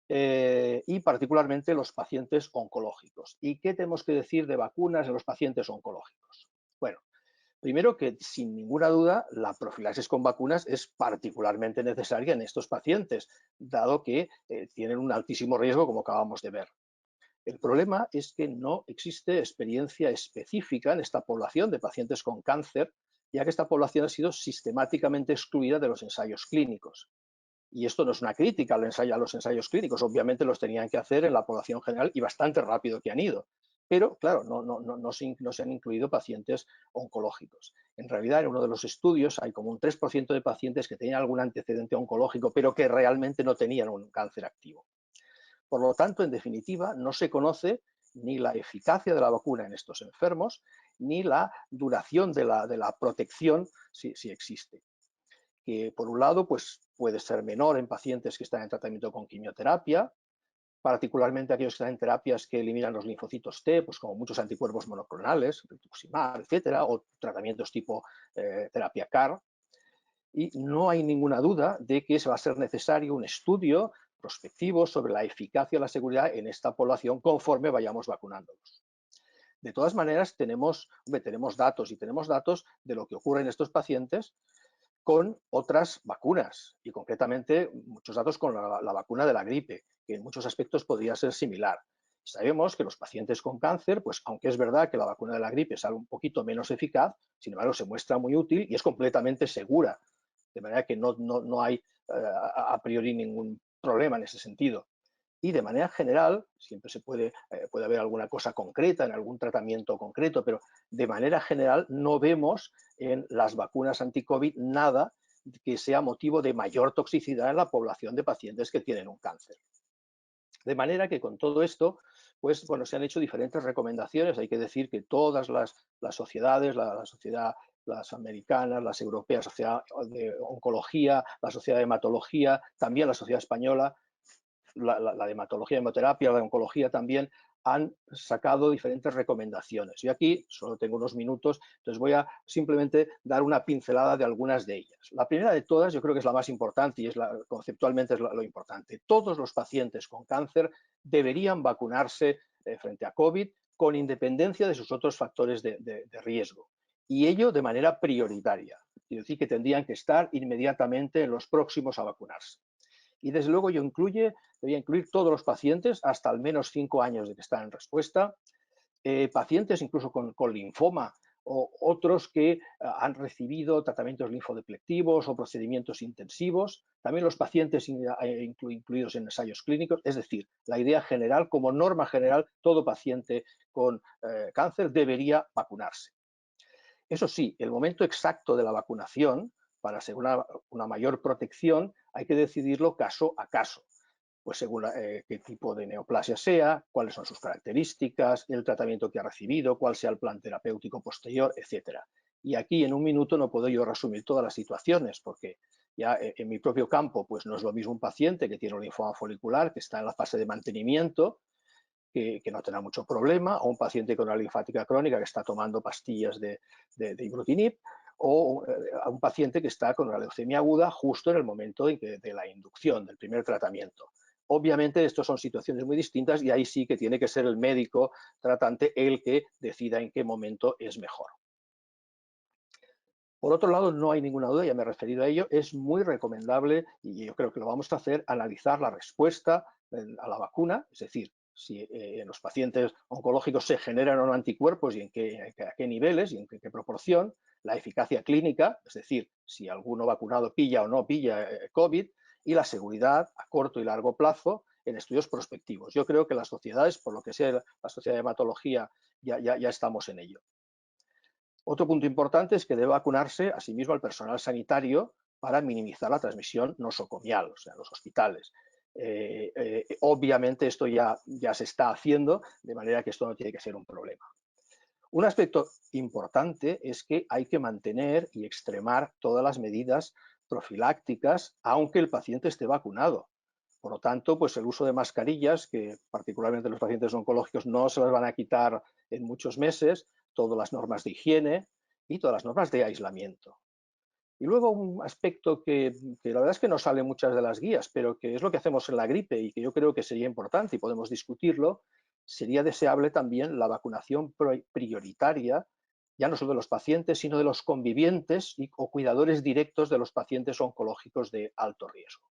Y particularmente los pacientes oncológicos. ¿Y qué tenemos que decir de vacunas en los pacientes oncológicos? Bueno, primero que sin ninguna duda la profilaxis con vacunas es particularmente necesaria en estos pacientes, dado que tienen un altísimo riesgo, como acabamos de ver. El problema es que no existe experiencia específica en esta población de pacientes con cáncer, ya que esta población ha sido sistemáticamente excluida de los ensayos clínicos. Y esto no es una crítica a los ensayos clínicos, obviamente los tenían que hacer en la población general y bastante rápido que han ido. Pero, claro, no se han incluido pacientes oncológicos. En realidad, en uno de los estudios hay como un 3% de pacientes que tenían algún antecedente oncológico, pero que realmente no tenían un cáncer activo. Por lo tanto, en definitiva, no se conoce ni la eficacia de la vacuna en estos enfermos, ni la duración de la protección, si existe. Que por un lado pues, puede ser menor en pacientes que están en tratamiento con quimioterapia, particularmente aquellos que están en terapias que eliminan los linfocitos T, pues como muchos anticuerpos monoclonales, rituximab, etcétera, o tratamientos tipo terapia CAR. Y no hay ninguna duda de que va a ser necesario un estudio prospectivo sobre la eficacia y la seguridad en esta población conforme vayamos vacunándolos. De todas maneras, tenemos datos de lo que ocurre en estos pacientes con otras vacunas y concretamente muchos datos con la vacuna de la gripe, que en muchos aspectos podría ser similar. Sabemos que los pacientes con cáncer, pues aunque es verdad que la vacuna de la gripe es algo un poquito menos eficaz, sin embargo se muestra muy útil y es completamente segura, de manera que no hay a priori ningún problema en ese sentido. Y de manera general, siempre puede haber alguna cosa concreta en algún tratamiento concreto, pero de manera general no vemos en las vacunas anti-COVID nada que sea motivo de mayor toxicidad en la población de pacientes que tienen un cáncer. De manera que con todo esto, pues bueno, se han hecho diferentes recomendaciones. Hay que decir que todas las sociedades, las americanas, las europeas, la sociedad de oncología, la sociedad de hematología, también la sociedad española, la de hematología, hemoterapia, la de oncología también, han sacado diferentes recomendaciones. Yo aquí solo tengo unos minutos, entonces voy a simplemente dar una pincelada de algunas de ellas. La primera de todas, yo creo que es la más importante y conceptualmente es lo importante. Todos los pacientes con cáncer deberían vacunarse frente a COVID con independencia de sus otros factores de riesgo. Y ello de manera prioritaria. Es decir, que tendrían que estar inmediatamente en los próximos a vacunarse. Y desde luego debería incluir todos los pacientes hasta al menos 5 años de que están en respuesta, pacientes incluso con linfoma o otros que han recibido tratamientos linfodeplectivos o procedimientos intensivos, también los pacientes incluidos en ensayos clínicos, es decir, la idea general, como norma general, todo paciente con cáncer debería vacunarse. Eso sí, el momento exacto de la vacunación, para asegurar una mayor protección, hay que decidirlo caso a caso, pues según qué tipo de neoplasia sea, cuáles son sus características, el tratamiento que ha recibido, cuál sea el plan terapéutico posterior, etc. Y aquí en un minuto no puedo yo resumir todas las situaciones, porque ya en mi propio campo pues no es lo mismo un paciente que tiene un linfoma folicular, que está en la fase de mantenimiento, que no tendrá mucho problema, o un paciente con una linfática crónica que está tomando pastillas de ibrutinib, o a un paciente que está con una leucemia aguda justo en el momento de la inducción, del primer tratamiento. Obviamente, estas son situaciones muy distintas y ahí sí que tiene que ser el médico tratante el que decida en qué momento es mejor. Por otro lado, no hay ninguna duda, ya me he referido a ello, es muy recomendable, y yo creo que lo vamos a hacer, analizar la respuesta a la vacuna, es decir, si en los pacientes oncológicos se generan o no anticuerpos y a qué niveles y en qué proporción, la eficacia clínica, es decir, si alguno vacunado pilla o no pilla COVID, y la seguridad a corto y largo plazo en estudios prospectivos. Yo creo que las sociedades, por lo que sea la sociedad de hematología, ya estamos en ello. Otro punto importante es que debe vacunarse asimismo al personal sanitario para minimizar la transmisión nosocomial, o sea, en los hospitales. Obviamente esto ya se está haciendo, de manera que esto no tiene que ser un problema. Un aspecto importante es que hay que mantener y extremar todas las medidas profilácticas, aunque el paciente esté vacunado. Por lo tanto, pues el uso de mascarillas, que particularmente los pacientes oncológicos no se las van a quitar en muchos meses, todas las normas de higiene y todas las normas de aislamiento. Y luego un aspecto que la verdad es que no sale en muchas de las guías, pero que es lo que hacemos en la gripe y que yo creo que sería importante y podemos discutirlo, sería deseable también la vacunación prioritaria, ya no solo de los pacientes, sino de los convivientes o cuidadores directos de los pacientes oncológicos de alto riesgo.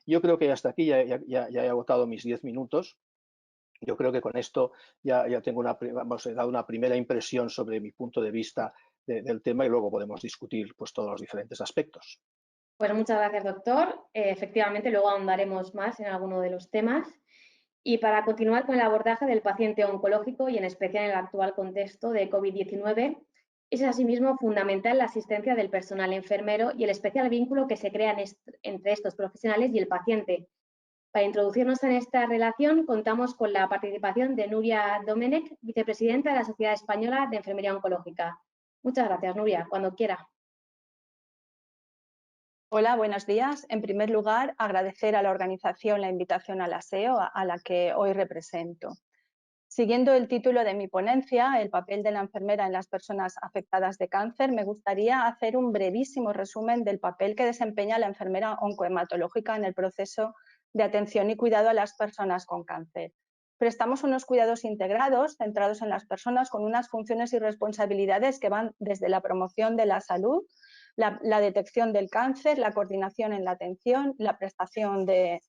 Yo creo que hasta aquí ya he agotado mis 10 minutos. Yo creo que con esto ya tengo he dado una primera impresión sobre mi punto de vista del tema y luego podemos discutir pues, todos los diferentes aspectos. Pues muchas gracias, doctor. Efectivamente, luego ahondaremos más en alguno de los temas. Y para continuar con el abordaje del paciente oncológico y en especial en el actual contexto de COVID-19, es asimismo fundamental la asistencia del personal enfermero y el especial vínculo que se crea entre estos profesionales y el paciente. Para introducirnos en esta relación, contamos con la participación de Nuria Domenech, vicepresidenta de la Sociedad Española de Enfermería Oncológica. Muchas gracias, Nuria. Cuando quiera. Hola, buenos días. En primer lugar, agradecer a la organización la invitación a la SEO, a la que hoy represento. Siguiendo el título de mi ponencia, el papel de la enfermera en las personas afectadas de cáncer, me gustaría hacer un brevísimo resumen del papel que desempeña la enfermera oncohematológica en el proceso de atención y cuidado a las personas con cáncer. Prestamos unos cuidados integrados, centrados en las personas con unas funciones y responsabilidades que van desde la promoción de la salud, la detección del cáncer, la coordinación en la atención, la prestación de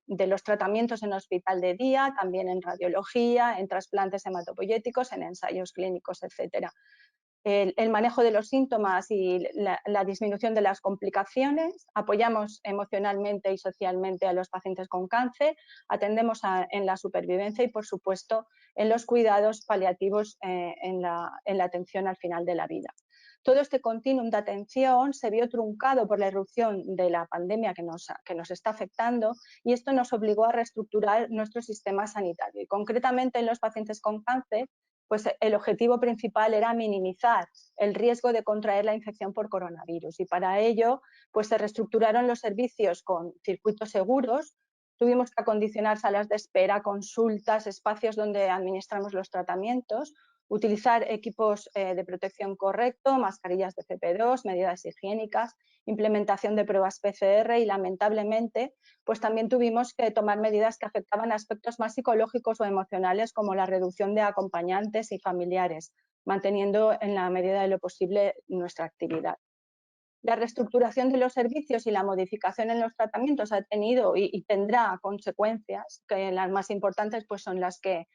los tratamientos en hospital de día, también en radiología, en trasplantes hematopoyéticos, en ensayos clínicos, etc. El manejo de los síntomas y la disminución de las complicaciones, apoyamos emocionalmente y socialmente a los pacientes con cáncer, atendemos en la supervivencia y, por supuesto, en los cuidados paliativos en la atención al final de la vida. Todo este continuum de atención se vio truncado por la irrupción de la pandemia que nos está afectando y esto nos obligó a reestructurar nuestro sistema sanitario. Y concretamente en los pacientes con cáncer, pues el objetivo principal era minimizar el riesgo de contraer la infección por coronavirus y para ello pues se reestructuraron los servicios con circuitos seguros, tuvimos que acondicionar salas de espera, consultas, espacios donde administramos los tratamientos, utilizar equipos de protección correcto, mascarillas de FP2, medidas higiénicas, implementación de pruebas PCR y lamentablemente pues también tuvimos que tomar medidas que afectaban aspectos más psicológicos o emocionales como la reducción de acompañantes y familiares, manteniendo en la medida de lo posible nuestra actividad. La reestructuración de los servicios y la modificación en los tratamientos ha tenido y tendrá consecuencias, que las más importantes pues son las que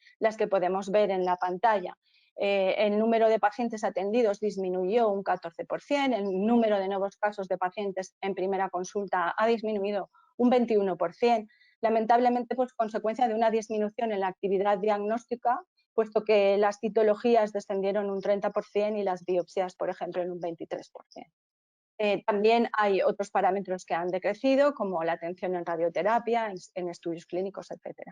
podemos ver en la pantalla. El número de pacientes atendidos disminuyó un 14%, el número de nuevos casos de pacientes en primera consulta ha disminuido un 21%, lamentablemente pues consecuencia de una disminución en la actividad diagnóstica, puesto que las citologías descendieron un 30% y las biopsias, por ejemplo, en un 23%. También hay otros parámetros que han decrecido, como la atención en radioterapia, en estudios clínicos, etc.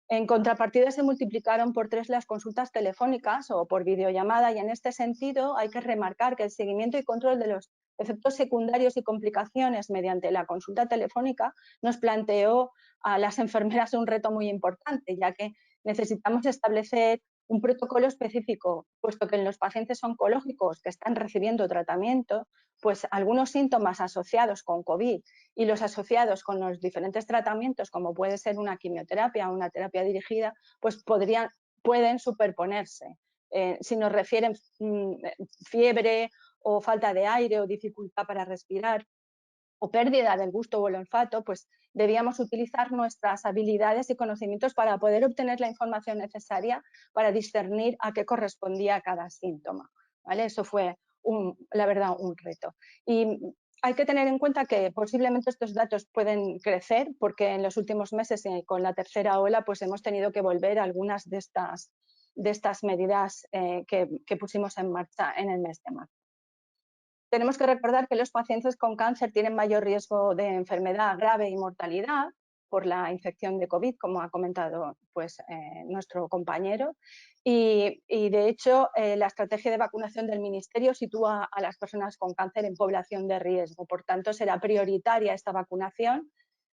En contrapartida, se multiplicaron por 3 las consultas telefónicas o por videollamada y en este sentido hay que remarcar que el seguimiento y control de los efectos secundarios y complicaciones mediante la consulta telefónica nos planteó a las enfermeras un reto muy importante, ya que necesitamos establecer un protocolo específico, puesto que en los pacientes oncológicos que están recibiendo tratamiento, pues algunos síntomas asociados con COVID y los asociados con los diferentes tratamientos, como puede ser una quimioterapia o una terapia dirigida, pues pueden superponerse. Si nos refieren fiebre o falta de aire o dificultad para respirar o pérdida del gusto o el olfato, pues debíamos utilizar nuestras habilidades y conocimientos para poder obtener la información necesaria para discernir a qué correspondía cada síntoma, ¿vale? Eso fue, la verdad, un reto. Y hay que tener en cuenta que posiblemente estos datos pueden crecer porque en los últimos meses con la tercera ola pues hemos tenido que volver a algunas de estas medidas que pusimos en marcha en el mes de marzo. Tenemos que recordar que los pacientes con cáncer tienen mayor riesgo de enfermedad grave y mortalidad por la infección de COVID, como ha comentado pues, nuestro compañero. Y de hecho, la estrategia de vacunación del Ministerio sitúa a las personas con cáncer en población de riesgo. Por tanto, será prioritaria esta vacunación.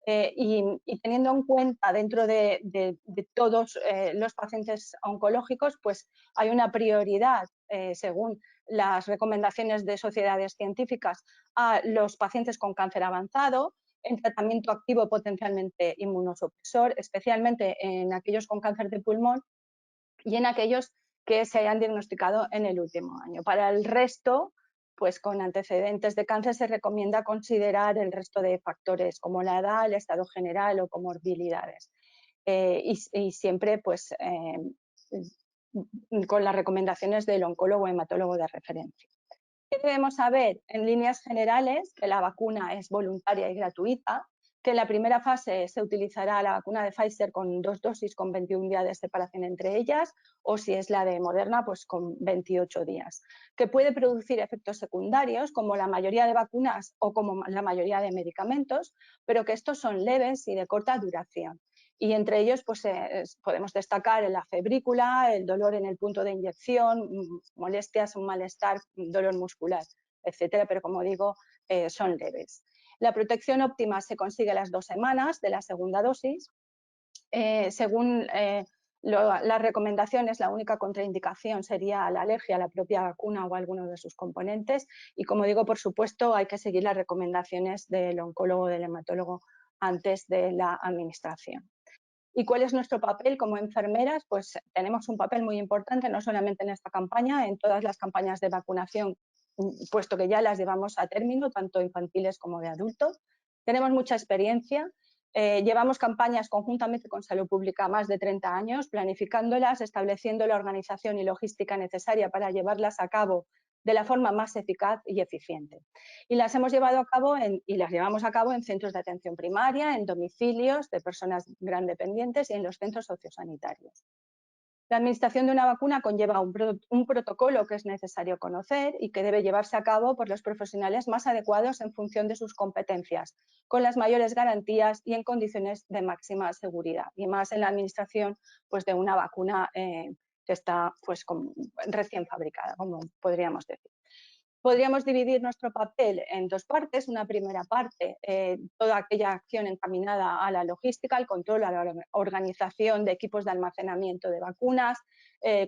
Y teniendo en cuenta dentro de todos los pacientes oncológicos, pues hay una prioridad, según las recomendaciones de sociedades científicas, a los pacientes con cáncer avanzado, en tratamiento activo potencialmente inmunosupresor, especialmente en aquellos con cáncer de pulmón y en aquellos que se hayan diagnosticado en el último año. Para el resto, pues con antecedentes de cáncer se recomienda considerar el resto de factores como la edad, el estado general o comorbilidades. Y siempre pues, con las recomendaciones del oncólogo o hematólogo de referencia. ¿Qué debemos saber? En líneas generales, que la vacuna es voluntaria y gratuita, que en la primera fase se utilizará la vacuna de Pfizer con 2 dosis con 21 días de separación entre ellas, o si es la de Moderna, pues con 28 días, que puede producir efectos secundarios como la mayoría de vacunas o como la mayoría de medicamentos, pero que estos son leves y de corta duración. Y entre ellos pues, podemos destacar la febrícula, el dolor en el punto de inyección, molestias, un malestar, dolor muscular, etcétera, pero como digo, son leves. La protección óptima se consigue a las 2 semanas de la segunda dosis. Según las recomendaciones, la única contraindicación sería la alergia a la propia vacuna o a alguno de sus componentes. Y como digo, por supuesto, hay que seguir las recomendaciones del oncólogo o del hematólogo antes de la administración. ¿Y cuál es nuestro papel como enfermeras? Pues tenemos un papel muy importante, no solamente en esta campaña, en todas las campañas de vacunación, puesto que ya las llevamos a término, tanto infantiles como de adultos. Tenemos mucha experiencia, llevamos campañas conjuntamente con Salud Pública más de 30 años, planificándolas, estableciendo la organización y logística necesaria para llevarlas a cabo de la forma más eficaz y eficiente. Y las hemos llevado a cabo y las llevamos a cabo en centros de atención primaria, en domicilios de personas gran dependientes y en los centros sociosanitarios. La administración de una vacuna conlleva un protocolo que es necesario conocer y que debe llevarse a cabo por los profesionales más adecuados en función de sus competencias, con las mayores garantías y en condiciones de máxima seguridad, y más en la administración pues, de una vacuna que está pues, recién fabricada, como podríamos decir. Podríamos dividir nuestro papel en 2 partes. Una primera parte, toda aquella acción encaminada a la logística, al control, a la organización de equipos de almacenamiento de vacunas,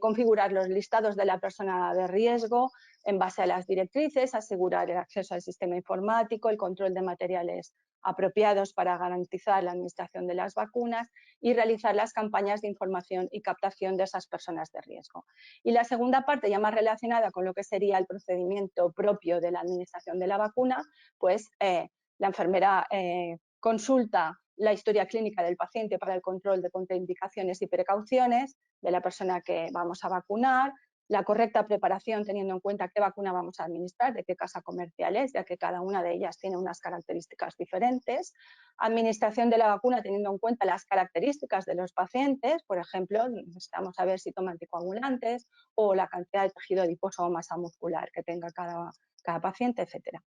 configurar los listados de la persona de riesgo en base a las directrices, asegurar el acceso al sistema informático, el control de materiales apropiados para garantizar la administración de las vacunas y realizar las campañas de información y captación de esas personas de riesgo. Y la segunda parte, ya más relacionada con lo que sería el procedimiento propio de la administración de la vacuna, pues la enfermera consulta la historia clínica del paciente para el control de contraindicaciones y precauciones de la persona que vamos a vacunar, la correcta preparación teniendo en cuenta qué vacuna vamos a administrar, de qué casa comercial es, ya que cada una de ellas tiene unas características diferentes, administración de la vacuna teniendo en cuenta las características de los pacientes, por ejemplo, necesitamos saber si toma anticoagulantes o la cantidad de tejido adiposo o masa muscular que tenga cada paciente, etcétera.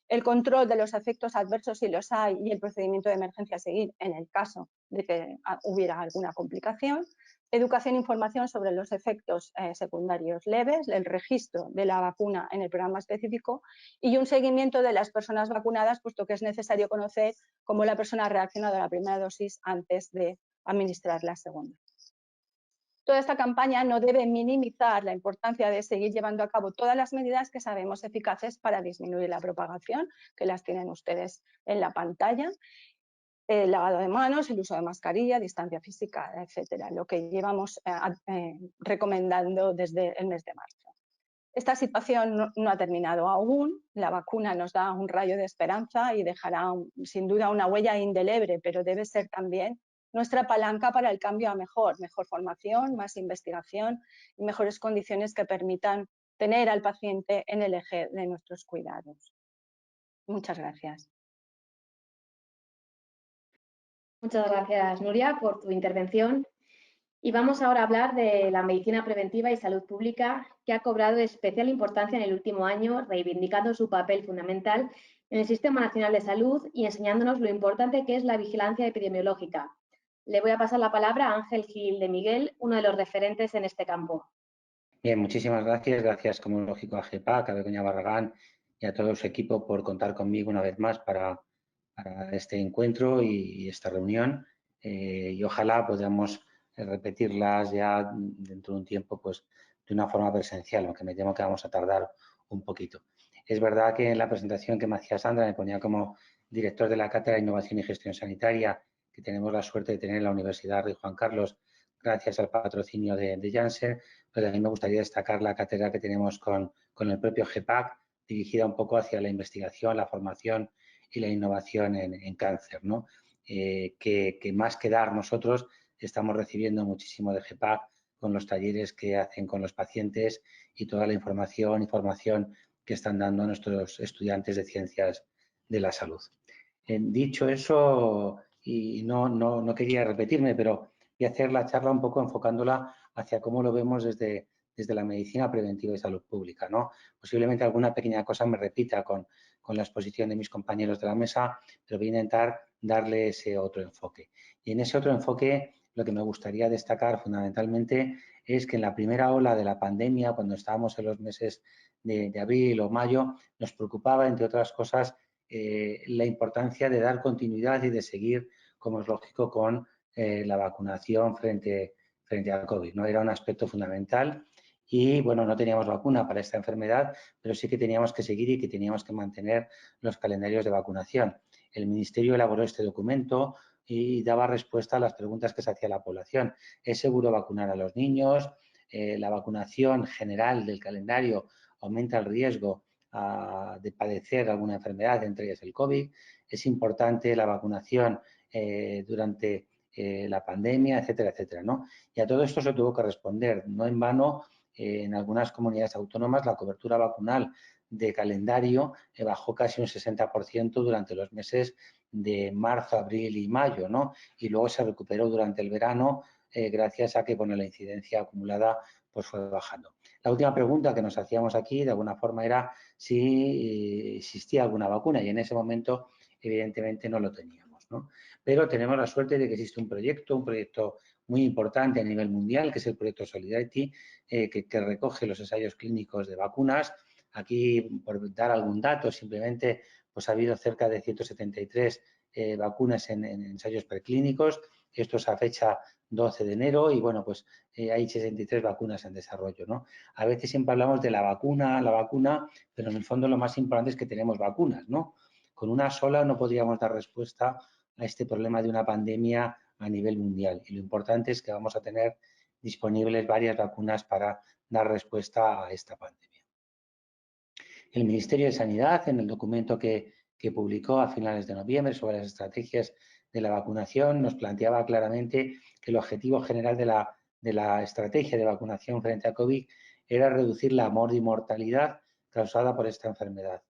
El control de los efectos adversos si los hay y el procedimiento de emergencia a seguir en el caso de que hubiera alguna complicación. Educación e información sobre los efectos secundarios leves, el registro de la vacuna en el programa específico y un seguimiento de las personas vacunadas, puesto que es necesario conocer cómo la persona ha reaccionado a la primera dosis antes de administrar la segunda. Toda esta campaña no debe minimizar la importancia de seguir llevando a cabo todas las medidas que sabemos eficaces para disminuir la propagación, que las tienen ustedes en la pantalla. El lavado de manos, el uso de mascarilla, distancia física, etcétera, lo que llevamos recomendando desde el mes de marzo. Esta situación no ha terminado aún, la vacuna nos da un rayo de esperanza y dejará sin duda una huella indeleble, pero debe ser también nuestra palanca para el cambio a mejor formación, más investigación y mejores condiciones que permitan tener al paciente en el eje de nuestros cuidados. Muchas gracias. Muchas gracias, Nuria, por tu intervención. Y vamos ahora a hablar de la medicina preventiva y salud pública, que ha cobrado especial importancia en el último año, reivindicando su papel fundamental en el Sistema Nacional de Salud y enseñándonos lo importante que es la vigilancia epidemiológica. Le voy a pasar la palabra a Ángel Gil de Miguel, uno de los referentes en este campo. Bien, muchísimas gracias. Gracias, como lógico, a GEPAC, a Begoña Barragán y a todo su equipo por contar conmigo una vez más para este encuentro y esta reunión. Y ojalá podamos repetirlas ya dentro de un tiempo, pues de una forma presencial, aunque me temo que vamos a tardar un poquito. Es verdad que en la presentación que me hacía Sandra me ponía como director de la Cátedra de Innovación y Gestión Sanitaria, que tenemos la suerte de tener en la Universidad Rey Juan Carlos, gracias al patrocinio de Janssen, pero a mí me gustaría destacar la cátedra que tenemos con el propio GEPAC, dirigida un poco hacia la investigación, la formación y la innovación en cáncer, ¿no? Que más que dar nosotros, estamos recibiendo muchísimo de GEPAC con los talleres que hacen con los pacientes y toda la información y formación que están dando a nuestros estudiantes de ciencias de la salud. Dicho eso, y no quería repetirme, pero voy a hacer la charla un poco enfocándola hacia cómo lo vemos desde la medicina preventiva y salud pública, ¿no? Posiblemente alguna pequeña cosa me repita con la exposición de mis compañeros de la mesa, pero voy a intentar darle ese otro enfoque. Y en ese otro enfoque, lo que me gustaría destacar fundamentalmente es que en la primera ola de la pandemia, cuando estábamos en los meses de abril o mayo, nos preocupaba, entre otras cosas, la importancia de dar continuidad y de seguir, como es lógico, con la vacunación frente al COVID, ¿no? Era un aspecto fundamental y, bueno, no teníamos vacuna para esta enfermedad, pero sí que teníamos que seguir y que teníamos que mantener los calendarios de vacunación. El Ministerio elaboró este documento y daba respuesta a las preguntas que se hacía la población. ¿Es seguro vacunar a los niños? La vacunación general del calendario aumenta el riesgo de padecer alguna enfermedad, entre ellas el COVID. Es importante la vacunación durante la pandemia, etcétera, etcétera, ¿no? Y a todo esto se tuvo que responder. No en vano, en algunas comunidades autónomas la cobertura vacunal de calendario bajó casi un 60% durante los meses de marzo, abril y mayo, ¿no? Y luego se recuperó durante el verano gracias a que, bueno, la incidencia acumulada pues fue bajando. La última pregunta que nos hacíamos aquí, de alguna forma, era si existía alguna vacuna y en ese momento, evidentemente, no lo teníamos, ¿no? Pero tenemos la suerte de que existe un proyecto muy importante a nivel mundial, que es el proyecto Solidarity, que recoge los ensayos clínicos de vacunas. Aquí, por dar algún dato, simplemente pues ha habido cerca de 173 vacunas en ensayos preclínicos. Esto es a fecha 12 de enero y, bueno, pues hay 63 vacunas en desarrollo, ¿no? A veces siempre hablamos de la vacuna, pero en el fondo lo más importante es que tenemos vacunas, ¿no? Con una sola no podríamos dar respuesta a este problema de una pandemia a nivel mundial. Y lo importante es que vamos a tener disponibles varias vacunas para dar respuesta a esta pandemia. El Ministerio de Sanidad, en el documento que publicó a finales de noviembre sobre las estrategias de la vacunación, nos planteaba claramente que el objetivo general de la estrategia de vacunación frente a COVID era reducir la mortalidad causada por esta enfermedad.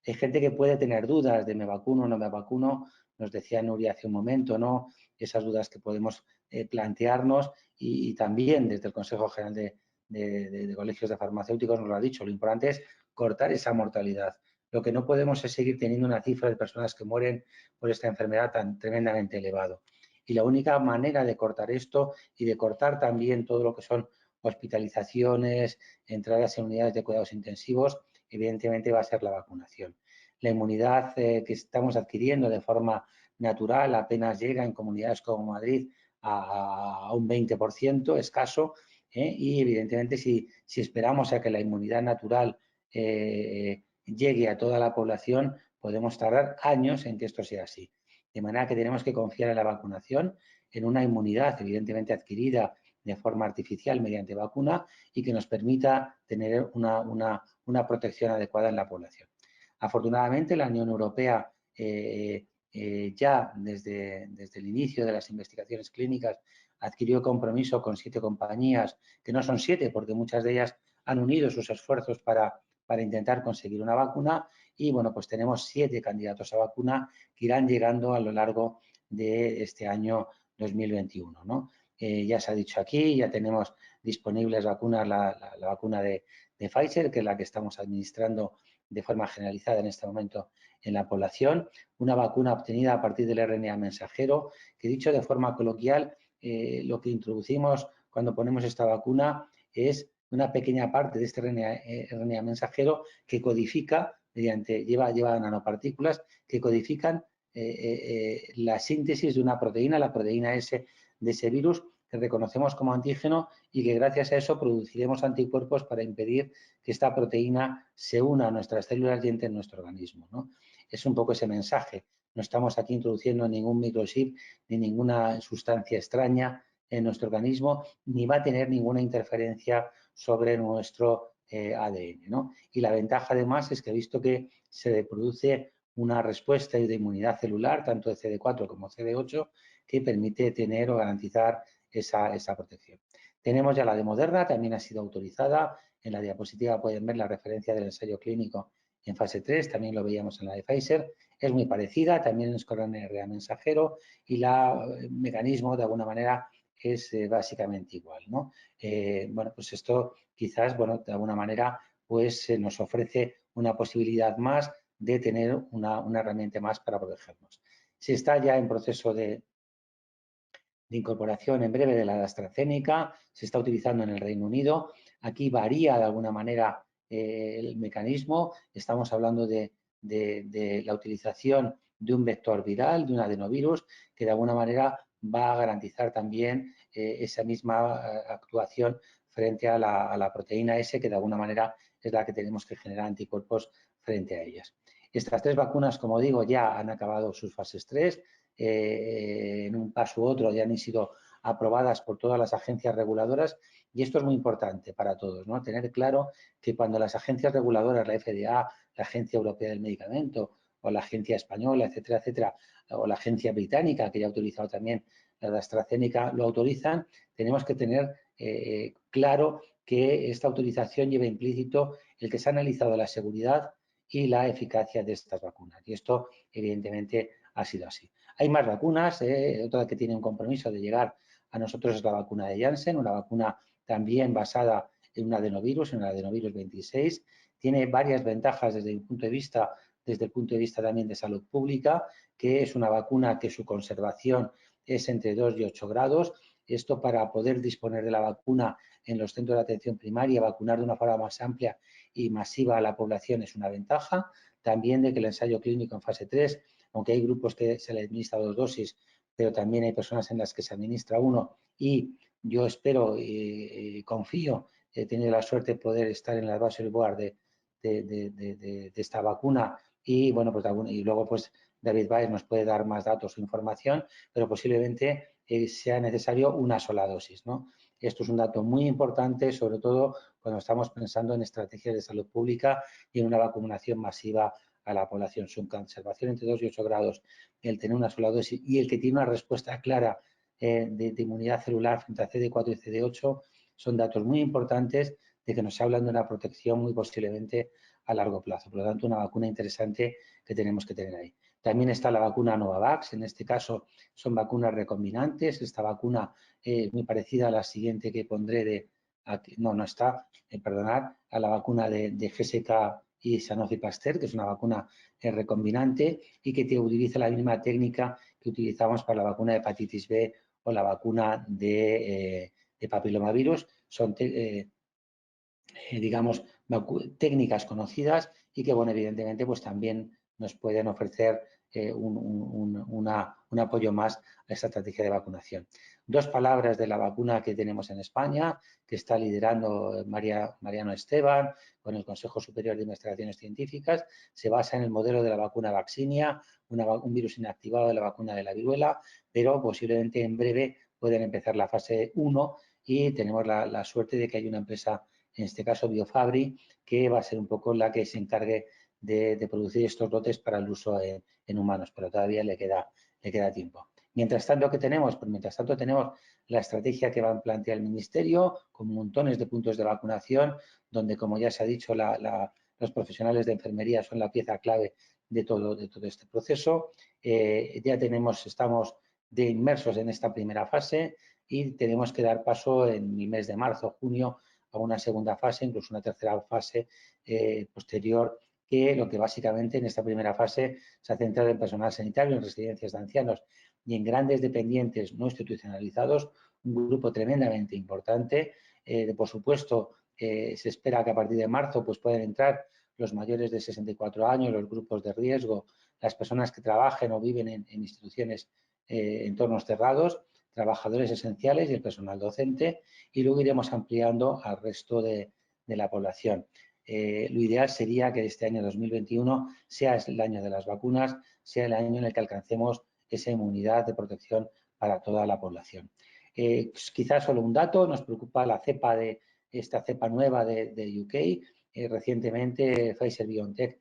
Hay gente que puede tener dudas de me vacuno o no me vacuno, nos decía Nuria hace un momento, ¿no? Esas dudas que podemos plantearnos y también desde el Consejo General de Colegios de Farmacéuticos nos lo ha dicho, lo importante es cortar esa mortalidad. Lo que no podemos es seguir teniendo una cifra de personas que mueren por esta enfermedad tan tremendamente elevado. Y la única manera de cortar esto y de cortar también todo lo que son hospitalizaciones, entradas en unidades de cuidados intensivos, evidentemente va a ser la vacunación. La inmunidad que estamos adquiriendo de forma natural apenas llega en comunidades como Madrid a un 20% escaso, y evidentemente si esperamos a que la inmunidad natural llegue a toda la población, podemos tardar años en que esto sea así. De manera que tenemos que confiar en la vacunación, en una inmunidad evidentemente adquirida de forma artificial mediante vacuna y que nos permita tener una protección adecuada en la población. Afortunadamente, la Unión Europea ya desde el inicio de las investigaciones clínicas adquirió compromiso con 7 compañías, que no son 7 porque muchas de ellas han unido sus esfuerzos para intentar conseguir una vacuna y, bueno, pues tenemos 7 candidatos a vacuna que irán llegando a lo largo de este año 2021, ¿no? Ya se ha dicho aquí, ya tenemos disponibles vacunas, la vacuna de Pfizer, que es la que estamos administrando de forma generalizada en este momento en la población, una vacuna obtenida a partir del RNA mensajero, que dicho de forma coloquial, lo que introducimos cuando ponemos esta vacuna es una pequeña parte de este RNA mensajero que codifica, lleva nanopartículas que codifican la síntesis de una proteína, la proteína S de ese virus, que reconocemos como antígeno y que gracias a eso produciremos anticuerpos para impedir que esta proteína se una a nuestras células y entre en nuestro organismo, ¿no? Es un poco ese mensaje. No estamos aquí introduciendo ningún microchip ni ninguna sustancia extraña en nuestro organismo, ni va a tener ninguna interferencia sobre nuestro ADN, ¿no? Y la ventaja además es que visto que se produce una respuesta de inmunidad celular, tanto de CD4 como CD8, que permite tener o garantizar esa protección. Tenemos ya la de Moderna, también ha sido autorizada. En la diapositiva pueden ver la referencia del ensayo clínico en fase 3, también lo veíamos en la de Pfizer. Es muy parecida, también es con RNA mensajero y el mecanismo de alguna manera es básicamente igual, ¿no? Bueno, pues esto quizás, bueno, de alguna manera pues nos ofrece una posibilidad más de tener una herramienta más para protegernos. Se está ya en proceso de incorporación en breve de la AstraZeneca, se está utilizando en el Reino Unido. Aquí varía de alguna manera el mecanismo. Estamos hablando de la utilización de un vector viral, de un adenovirus, que de alguna manera va a garantizar también esa misma actuación frente a la proteína S, que de alguna manera es la que tenemos que generar anticuerpos frente a ellas. Estas 3 vacunas, como digo, ya han acabado sus fases 3. En un paso u otro ya han sido aprobadas por todas las agencias reguladoras y esto es muy importante para todos, ¿no? Tener claro que cuando las agencias reguladoras, la FDA, la Agencia Europea del Medicamento o la Agencia Española, etcétera, etcétera, o la Agencia Británica, que ya ha utilizado también la de AstraZeneca, lo autorizan, tenemos que tener claro que esta autorización lleva implícito el que se ha analizado la seguridad y la eficacia de estas vacunas. Y esto, evidentemente, ha sido así. Hay más vacunas, otra que tiene un compromiso de llegar a nosotros es la vacuna de Janssen, una vacuna también basada en un adenovirus, en el adenovirus 26. Tiene varias ventajas desde el punto de vista también de salud pública, que es una vacuna que su conservación es entre 2 y 8 grados. Esto para poder disponer de la vacuna en los centros de atención primaria, vacunar de una forma más amplia y masiva a la población es una ventaja. También de que el ensayo clínico en fase 3, aunque hay grupos que se le administra 2 dosis, pero también hay personas en las que se administra 1 y yo espero y confío, he tenido la suerte de poder estar en la advisory board de esta vacuna y bueno, pues y luego pues David Baez nos puede dar más datos o información, pero posiblemente sea necesario una sola dosis, ¿no? Esto es un dato muy importante, sobre todo cuando estamos pensando en estrategias de salud pública y en una vacunación masiva a la población. Su conservación entre 2 y 8 grados, el tener una sola dosis y el que tiene una respuesta clara de inmunidad celular frente a CD4 y CD8 son datos muy importantes de que nos hablan de una protección muy posiblemente a largo plazo. Por lo tanto, una vacuna interesante que tenemos que tener ahí. También está la vacuna Novavax, en este caso son vacunas recombinantes. Esta vacuna es muy parecida a la siguiente que pondré perdonad, a la vacuna de GSK y Sanofi Pasteur, que es una vacuna recombinante y que utiliza la misma técnica que utilizamos para la vacuna de hepatitis B o la vacuna de papilomavirus. Son, digamos, técnicas conocidas y que, bueno, evidentemente, pues también nos pueden ofrecer un apoyo más a esta estrategia de vacunación. 2 palabras de la vacuna que tenemos en España, que está liderando Mariano Esteban con el Consejo Superior de Investigaciones Científicas. Se basa en el modelo de la vacuna Vaccinia, un virus inactivado de la vacuna de la viruela, pero posiblemente en breve pueden empezar la fase 1 y tenemos la suerte de que hay una empresa, en este caso Biofabri, que va a ser un poco la que se encargue de producir estos lotes para el uso en humanos, pero todavía le queda tiempo. Mientras tanto, ¿qué tenemos? Pues mientras tanto tenemos la estrategia que va a plantear el Ministerio con montones de puntos de vacunación, donde, como ya se ha dicho, los profesionales de enfermería son la pieza clave de todo este proceso. Estamos inmersos en esta primera fase y tenemos que dar paso en el mes de marzo o junio a una segunda fase, incluso una tercera fase posterior que lo que básicamente en esta primera fase se ha centrado en personal sanitario, en residencias de ancianos y en grandes dependientes no institucionalizados, un grupo tremendamente importante. Por supuesto, se espera que a partir de marzo pues, puedan entrar los mayores de 64 años, los grupos de riesgo, las personas que trabajen o viven en instituciones, entornos cerrados, trabajadores esenciales y el personal docente, y luego iremos ampliando al resto de la población. Lo ideal sería que este año 2021 sea el año de las vacunas, sea el año en el que alcancemos esa inmunidad de protección para toda la población. Quizás solo un dato, nos preocupa la cepa esta cepa nueva de UK. Recientemente Pfizer-BioNTech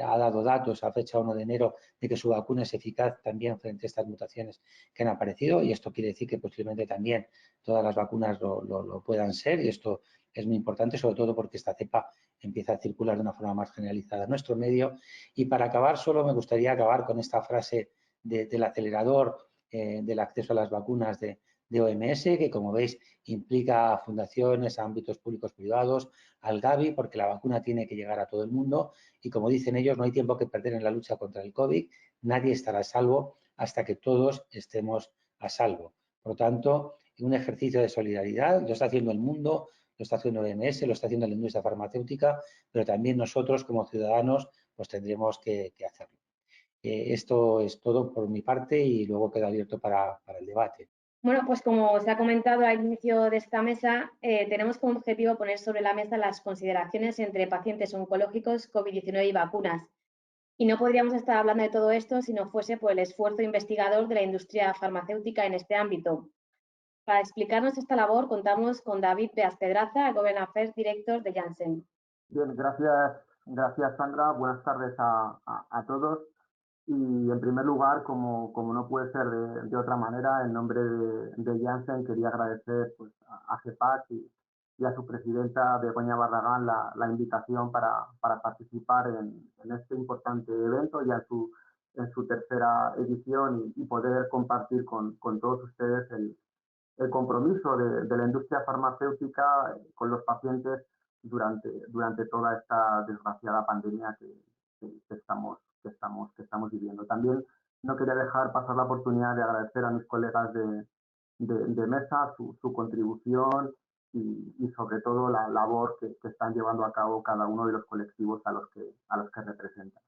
ha dado datos a fecha 1 de enero de que su vacuna es eficaz también frente a estas mutaciones que han aparecido, y esto quiere decir que posiblemente también todas las vacunas lo puedan ser, y esto es muy importante, sobre todo porque esta cepa empieza a circular de una forma más generalizada en nuestro medio. Y para acabar, solo me gustaría acabar con esta frase del acelerador del acceso a las vacunas de OMS, que como veis implica a fundaciones, a ámbitos públicos privados, al Gavi, porque la vacuna tiene que llegar a todo el mundo y como dicen ellos, no hay tiempo que perder en la lucha contra el COVID, nadie estará a salvo hasta que todos estemos a salvo. Por lo tanto, un ejercicio de solidaridad lo está haciendo el mundo, lo está haciendo el OMS, lo está haciendo la industria farmacéutica, pero también nosotros como ciudadanos pues tendremos que hacerlo. Esto es todo por mi parte y luego queda abierto para el debate. Bueno, pues como se ha comentado al inicio de esta mesa, tenemos como objetivo poner sobre la mesa las consideraciones entre pacientes oncológicos, COVID-19 y vacunas. Y no podríamos estar hablando de todo esto si no fuese por el esfuerzo investigador de la industria farmacéutica en este ámbito. Para explicarnos esta labor contamos con David Beas Pedraza, Government Affairs Director de Janssen. Bien, gracias Sandra. Buenas tardes a todos. Y en primer lugar, como no puede ser de otra manera, en nombre de Janssen quería agradecer pues, a GEPAC y a su presidenta Begoña Barragán la invitación para participar en este importante evento, ya en su tercera edición, y poder compartir con todos ustedes el compromiso de la industria farmacéutica con los pacientes durante toda esta desgraciada pandemia que estamos viviendo. También no quería dejar pasar la oportunidad de agradecer a mis colegas de mesa su contribución y sobre todo la labor que están llevando a cabo cada uno de los colectivos a los que representan.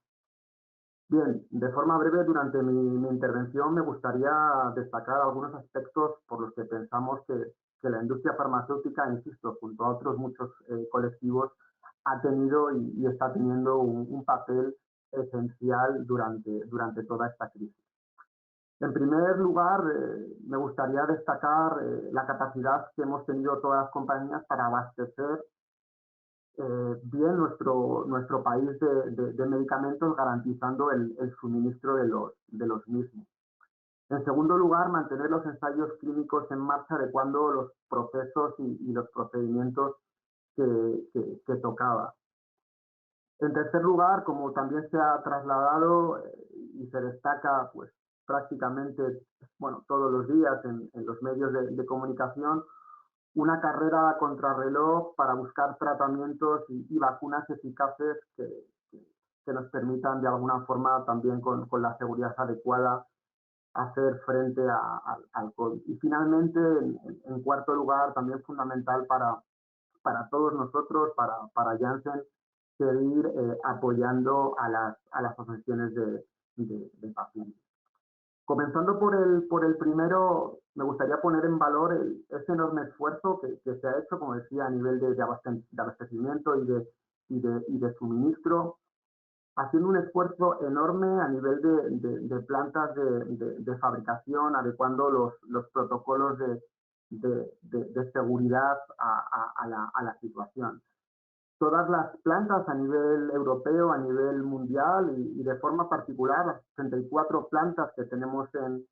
Bien, de forma breve, durante mi intervención me gustaría destacar algunos aspectos por los que pensamos que la industria farmacéutica, insisto, junto a otros muchos colectivos, ha tenido y está teniendo un papel esencial durante toda esta crisis. En primer lugar, me gustaría destacar la capacidad que hemos tenido todas las compañías para abastecer bien nuestro país de medicamentos, garantizando el suministro de los mismos. En segundo lugar, mantener los ensayos clínicos en marcha, adecuando los procesos y los procedimientos que tocaba. En tercer lugar, como también se ha trasladado y se destaca pues, prácticamente todos los días en los medios de comunicación, una carrera contrarreloj para buscar tratamientos y vacunas eficaces que nos permitan de alguna forma también con la seguridad adecuada hacer frente al COVID. Y finalmente, en cuarto lugar, también fundamental para todos nosotros, para Janssen, seguir apoyando a las asociaciones de pacientes. Comenzando por el primero, me gustaría poner en valor ese enorme esfuerzo que se ha hecho, como decía, a nivel de abastecimiento y de suministro, haciendo un esfuerzo enorme a nivel de plantas de fabricación, adecuando los protocolos de seguridad a la situación. Todas las plantas a nivel europeo, a nivel mundial y de forma particular, las 34 plantas que tenemos en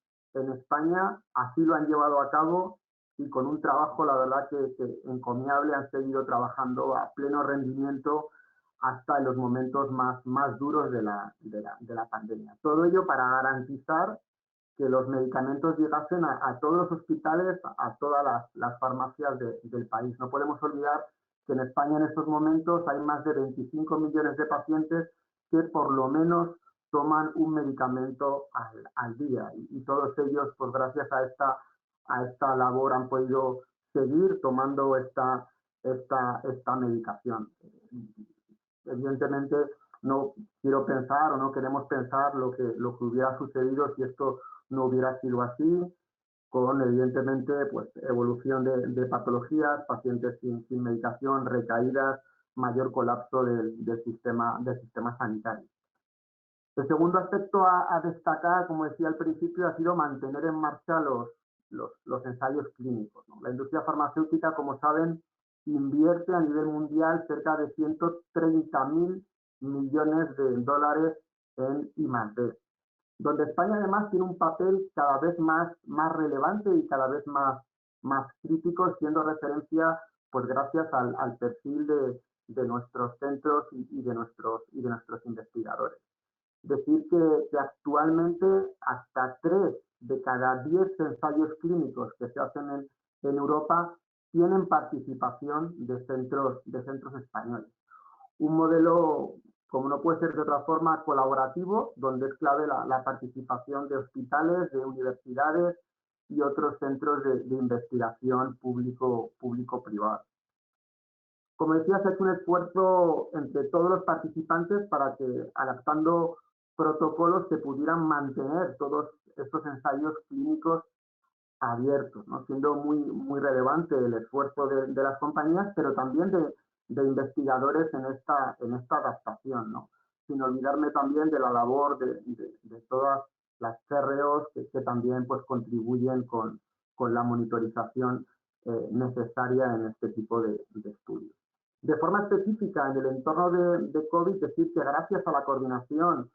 España, así lo han llevado a cabo y con un trabajo, la verdad, que encomiable, han seguido trabajando a pleno rendimiento hasta en los momentos más duros de la pandemia. Todo ello para garantizar que los medicamentos llegasen a todos los hospitales, a todas las farmacias del país. No podemos olvidar que en España en estos momentos hay más de 25 millones de pacientes que por lo menos toman un medicamento al día. Y todos ellos, pues gracias a esta labor, han podido seguir tomando esta medicación. Evidentemente, no quiero pensar o no queremos pensar lo que hubiera sucedido si esto no hubiera sido así, con evidentemente pues evolución de patologías, pacientes sin medicación, recaídas, mayor colapso del sistema sanitario. El segundo aspecto a destacar, como decía al principio, ha sido mantener en marcha los ensayos clínicos, ¿no? La industria farmacéutica, como saben, invierte a nivel mundial cerca de 130.000 millones de dólares en I+D, donde España además tiene un papel cada vez más relevante y cada vez más crítico, siendo referencia pues gracias al perfil de nuestros centros y de nuestros investigadores. Decir que actualmente hasta 3 de cada 10 ensayos clínicos que se hacen en Europa tienen participación de centros españoles. Un modelo, como no puede ser de otra forma, colaborativo, donde es clave la participación de hospitales, de universidades y otros centros de investigación público-privado. Como decía, se ha hecho un esfuerzo entre todos los participantes para que, adaptando protocolos, se pudieran mantener todos estos ensayos clínicos abiertos, ¿no? Siendo muy relevante el esfuerzo de las compañías, pero también de investigadores en esta adaptación, ¿no? Sin olvidarme también de la labor de todas las CROs que también pues contribuyen con la monitorización necesaria en este tipo de estudios. De forma específica, en el entorno de COVID, decir que gracias a la coordinación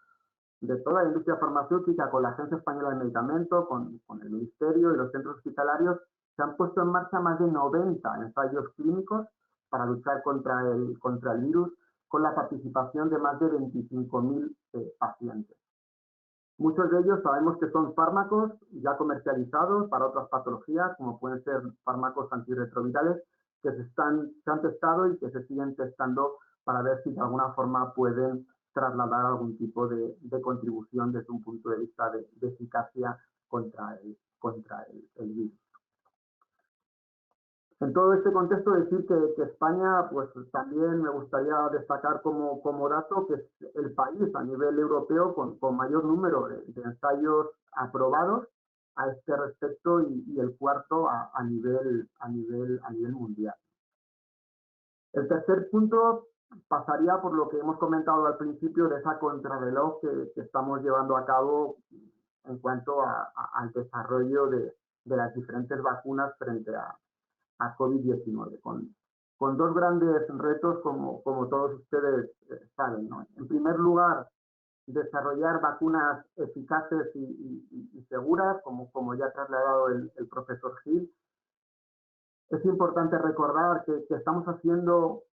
de toda la industria farmacéutica con la Agencia Española de Medicamentos, con el Ministerio y los centros hospitalarios, se han puesto en marcha más de 90 ensayos clínicos para luchar contra el virus, con la participación de más de 25.000 pacientes. Muchos de ellos sabemos que son fármacos ya comercializados para otras patologías, como pueden ser fármacos antirretrovirales, que se han testado y que se siguen testando para ver si de alguna forma pueden trasladar algún tipo de contribución desde un punto de vista de eficacia contra el virus. En todo este contexto, decir que España, pues también me gustaría destacar como dato que es el país a nivel europeo con mayor número de ensayos aprobados a este respecto y el cuarto a nivel mundial. El tercer punto pasaría por lo que hemos comentado al principio de esa contrarreloj que estamos llevando a cabo en cuanto al desarrollo de las diferentes vacunas frente a COVID-19, con dos grandes retos, como todos ustedes saben, ¿no? En primer lugar, desarrollar vacunas eficaces y seguras, como ya ha trasladado el profesor Gil. Es importante recordar que estamos haciendo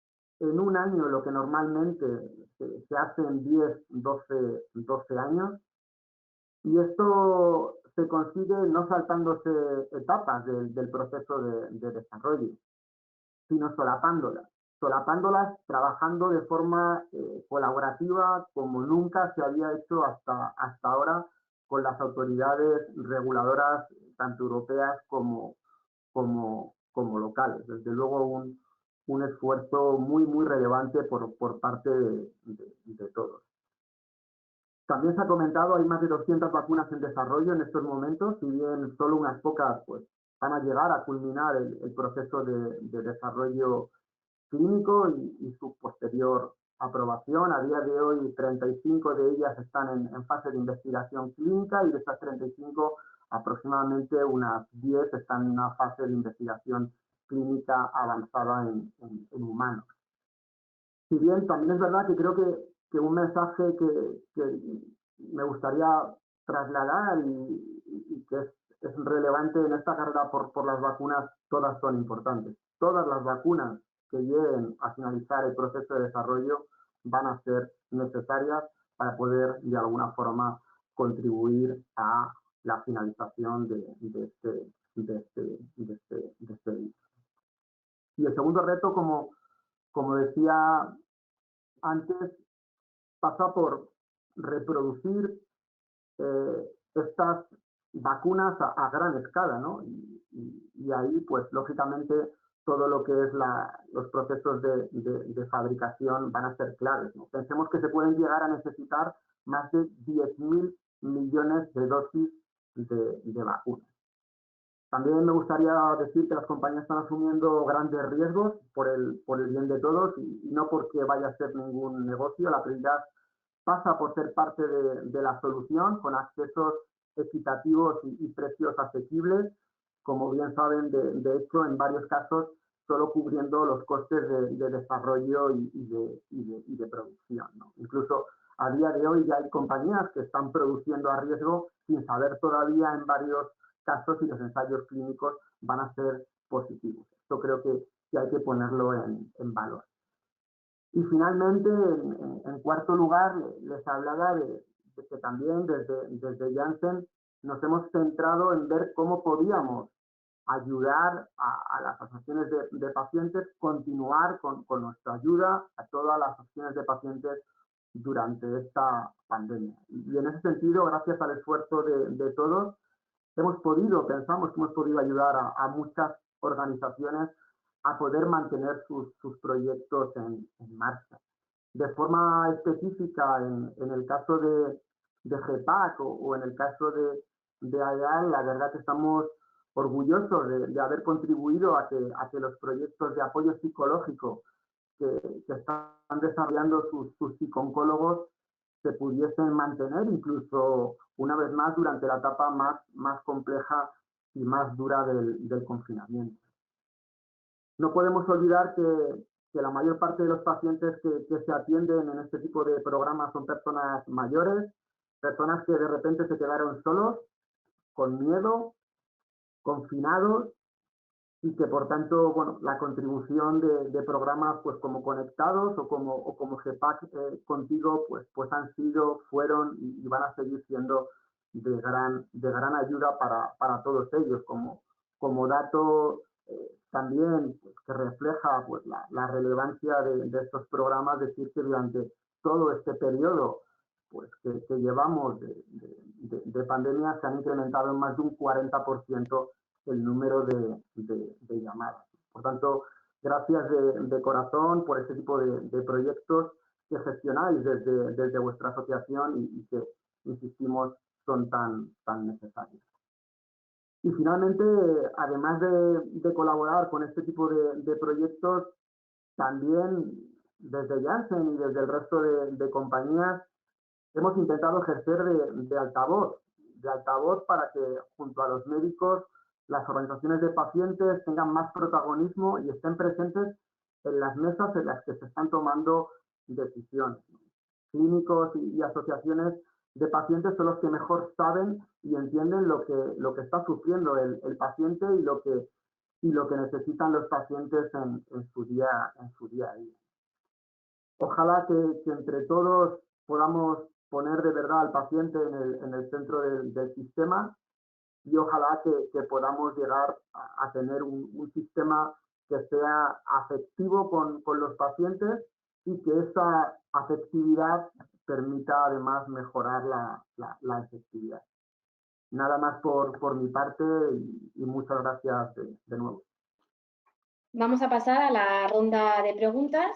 en un año lo que normalmente se hace en 10, 12 años, y esto se consigue no saltándose etapas del proceso de desarrollo, sino solapándolas, trabajando de forma colaborativa como nunca se había hecho hasta ahora con las autoridades reguladoras, tanto europeas como locales. Desde luego un esfuerzo muy relevante por parte de todos. También se ha comentado, hay más de 200 vacunas en desarrollo en estos momentos, si bien solo unas pocas pues, van a llegar a culminar el proceso de desarrollo clínico y su posterior aprobación. A día de hoy, 35 de ellas están en fase de investigación clínica y de estas 35, aproximadamente unas 10 están en una fase de investigación clínica avanzada en humanos. Si bien también es verdad que creo que un mensaje que me gustaría trasladar y que es relevante en esta carrera por las vacunas, todas son importantes. Todas las vacunas que lleguen a finalizar el proceso de desarrollo van a ser necesarias para poder de alguna forma contribuir a la finalización de este virus. Y el segundo reto, como decía antes, pasa por reproducir estas vacunas a gran escala, ¿no? Y ahí, pues, lógicamente, todo lo que es los procesos de fabricación van a ser claves, ¿no? Pensemos que se pueden llegar a necesitar más de 10.000 millones de dosis de vacunas. También me gustaría decir que las compañías están asumiendo grandes riesgos por el bien de todos y no porque vaya a ser ningún negocio. La prioridad pasa por ser parte de la solución con accesos equitativos y precios asequibles, como bien saben, de hecho, en varios casos, solo cubriendo los costes de desarrollo y de producción, ¿no? Incluso a día de hoy ya hay compañías que están produciendo a riesgo sin saber todavía en varios casos si los ensayos clínicos van a ser positivos. Esto creo que hay que ponerlo en valor. Y finalmente, en cuarto lugar, les hablaba de que también desde Janssen nos hemos centrado en ver cómo podíamos ayudar a las asociaciones de pacientes, continuar con nuestra ayuda a todas las asociaciones de pacientes durante esta pandemia. Y en ese sentido, gracias al esfuerzo de todos, pensamos que hemos podido ayudar a muchas organizaciones a poder mantener sus proyectos en marcha. De forma específica, en el caso de GEPAC o en el caso de AEAL, la verdad que estamos orgullosos de haber contribuido a que los proyectos de apoyo psicológico que están desarrollando sus psicooncólogos se pudiesen mantener incluso una vez más durante la etapa más compleja y más dura del confinamiento. No podemos olvidar que la mayor parte de los pacientes que se atienden en este tipo de programas son personas mayores, personas que de repente se quedaron solos, con miedo, confinados, y que por tanto, bueno, la contribución de programas pues como Conectados o como GEPAC Contigo pues han sido, fueron y van a seguir siendo de gran ayuda para todos ellos. Como dato también pues, que refleja pues la relevancia de estos programas, decir que durante todo este periodo pues que llevamos de pandemia se han incrementado en más de un 40% el número de llamadas. Por tanto, gracias de corazón por este tipo de proyectos que gestionáis desde vuestra asociación y que, insistimos, son tan necesarios. Y finalmente, además de colaborar con este tipo de proyectos, también desde Janssen y desde el resto de compañías hemos intentado ejercer de altavoz para que junto a los médicos las organizaciones de pacientes tengan más protagonismo y estén presentes en las mesas en las que se están tomando decisiones. Clínicos y asociaciones de pacientes son los que mejor saben y entienden lo que está sufriendo el paciente y lo que necesitan los pacientes en su día a día. Ojalá que entre todos podamos poner de verdad al paciente en el centro del sistema y ojalá que podamos llegar a tener un sistema que sea afectivo con los pacientes y que esa afectividad permita además mejorar la efectividad. Nada más por mi parte y muchas gracias de nuevo. Vamos a pasar a la ronda de preguntas.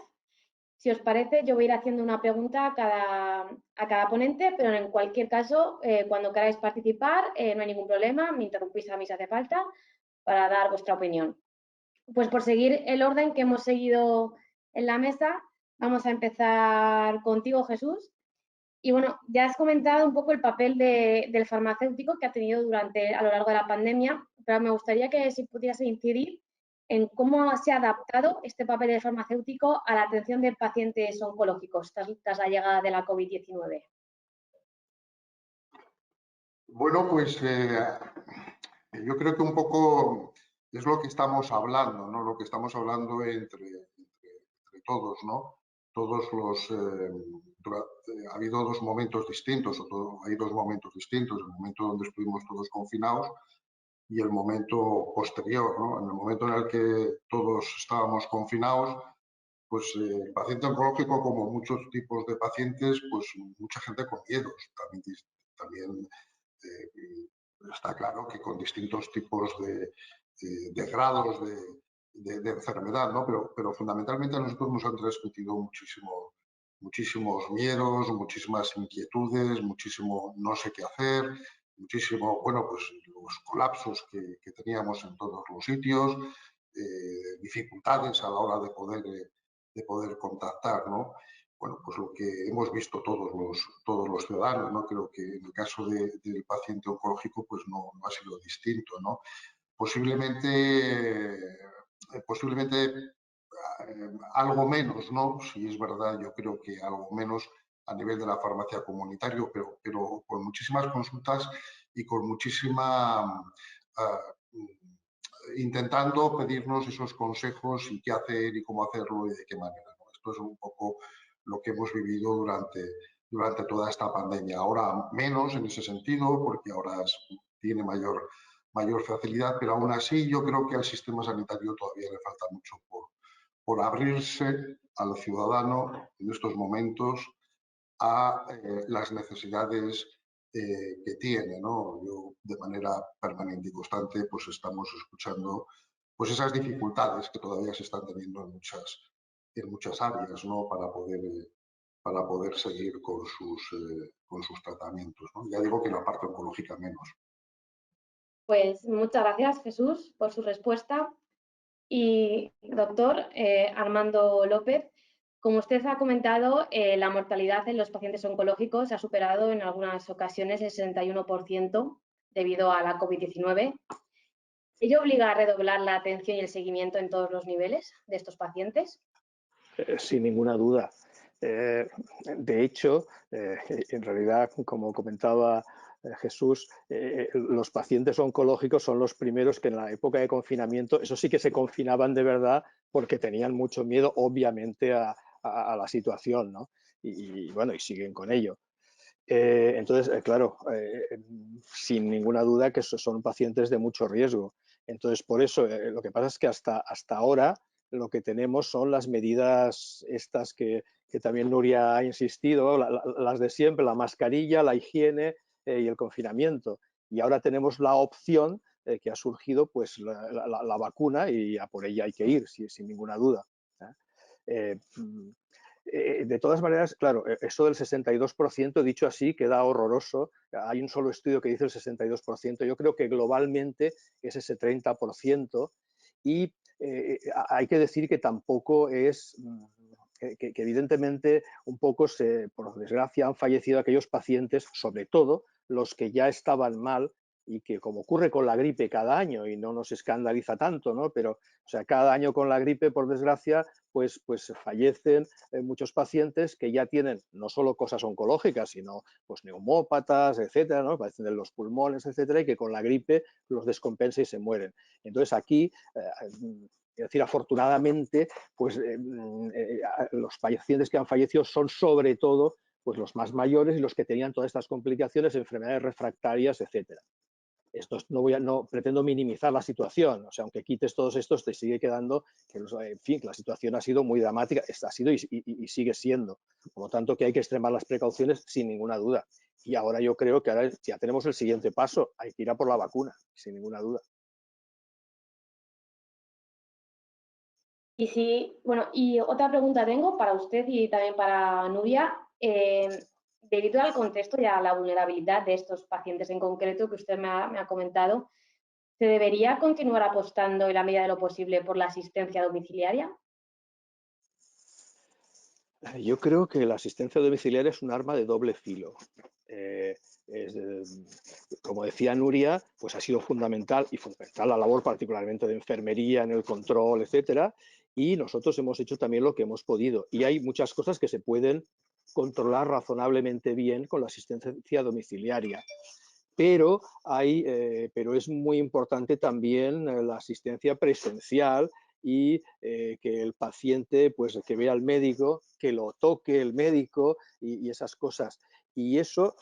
Si os parece, yo voy a ir haciendo una pregunta a cada ponente, pero en cualquier caso, cuando queráis participar, no hay ningún problema, me interrumpís a mí si hace falta para dar vuestra opinión. Pues por seguir el orden que hemos seguido en la mesa, vamos a empezar contigo, Jesús. Y bueno, ya has comentado un poco el papel del farmacéutico que ha tenido a lo largo de la pandemia, pero me gustaría que si pudieras incidir en cómo se ha adaptado este papel del farmacéutico a la atención de pacientes oncológicos tras la llegada de la COVID-19. Bueno, pues yo creo que un poco es lo que estamos hablando, ¿no? Lo que estamos hablando entre todos, ¿no? Todos ha habido dos momentos distintos, hay dos momentos distintos, el momento donde estuvimos todos confinados y el momento posterior, ¿no? En el momento en el que todos estábamos confinados, pues el paciente oncológico, como muchos tipos de pacientes, pues mucha gente con miedos. También está claro que con distintos tipos de grados de enfermedad, ¿no? Pero fundamentalmente a nosotros nos han transmitido muchísimos miedos, muchísimas inquietudes, muchísimo no sé qué hacer, muchísimo, bueno, pues los colapsos que teníamos en todos los sitios, dificultades a la hora de poder contactar, ¿no? Bueno, pues lo que hemos visto todos los ciudadanos, ¿no? Creo que en el caso del paciente oncológico, pues no ha sido distinto, ¿no? Posiblemente algo menos, ¿no? Si es verdad, yo creo que algo menos a nivel de la farmacia comunitaria, pero con muchísimas consultas y con muchísima... intentando pedirnos esos consejos y qué hacer y cómo hacerlo y de qué manera, ¿no? Esto es un poco lo que hemos vivido durante toda esta pandemia. Ahora menos en ese sentido, porque ahora tiene mayor facilidad, pero aún así yo creo que al sistema sanitario todavía le falta mucho por abrirse al ciudadano en estos momentos a las necesidades que tiene, ¿no? Yo, de manera permanente y constante, pues estamos escuchando pues esas dificultades que todavía se están teniendo en muchas áreas, ¿no? Para poder seguir con sus tratamientos, ¿no? Ya digo que la parte oncológica menos. Pues muchas gracias, Jesús, por su respuesta. Y doctor Armando López, como usted ha comentado, la mortalidad en los pacientes oncológicos ha superado en algunas ocasiones el 61% debido a la COVID-19. ¿Ello obliga a redoblar la atención y el seguimiento en todos los niveles de estos pacientes? Sin ninguna duda. De hecho, en realidad, como comentaba Jesús, los pacientes oncológicos son los primeros que en la época de confinamiento, eso sí que se confinaban de verdad porque tenían mucho miedo, obviamente, a la situación, ¿no? Y bueno, y siguen con ello. Entonces, claro, sin ninguna duda que son pacientes de mucho riesgo. Entonces, por eso, lo que pasa es que hasta ahora lo que tenemos son las medidas estas que también Nuria ha insistido, las de siempre, la mascarilla, la higiene y el confinamiento. Y ahora tenemos la opción que ha surgido, pues la vacuna, y a por ella hay que ir, sin ninguna duda. De todas maneras, claro, eso del 62%, dicho así, queda horroroso. Hay un solo estudio que dice el 62%. Yo creo que globalmente es ese 30%. Y hay que decir que tampoco es... Que evidentemente un poco, por desgracia, han fallecido aquellos pacientes, sobre todo los que ya estaban mal y que, como ocurre con la gripe cada año, y no nos escandaliza tanto, ¿no? Pero, o sea, cada año con la gripe, por desgracia, pues fallecen muchos pacientes que ya tienen no solo cosas oncológicas, sino pues neumópatas, etcétera, ¿no? Padecen de los pulmones, etcétera, y que con la gripe los descompensa y se mueren. Entonces aquí, es decir, afortunadamente, pues los pacientes que han fallecido son sobre todo pues los más mayores y los que tenían todas estas complicaciones, enfermedades refractarias, etcétera. Esto no pretendo minimizar la situación, o sea, aunque quites todos estos, te sigue quedando que, en fin, que la situación ha sido muy dramática, ha sido y sigue siendo. Por lo tanto, que hay que extremar las precauciones sin ninguna duda. Y ahora yo creo que ahora ya tenemos el siguiente paso, hay que ir a por la vacuna, sin ninguna duda. Y sí, bueno, y otra pregunta tengo para usted y también para Nuria. Debido al contexto y a la vulnerabilidad de estos pacientes en concreto que usted me ha comentado, ¿se debería continuar apostando en la medida de lo posible por la asistencia domiciliaria? Yo creo que la asistencia domiciliaria es un arma de doble filo. Como decía Nuria, pues ha sido fundamental la labor particularmente de enfermería en el control, etcétera, y nosotros hemos hecho también lo que hemos podido. Y hay muchas cosas que se pueden controlar razonablemente bien con la asistencia domiciliaria. Pero es muy importante también la asistencia presencial y que el paciente, pues que vea al médico, que lo toque el médico y esas cosas. Y eso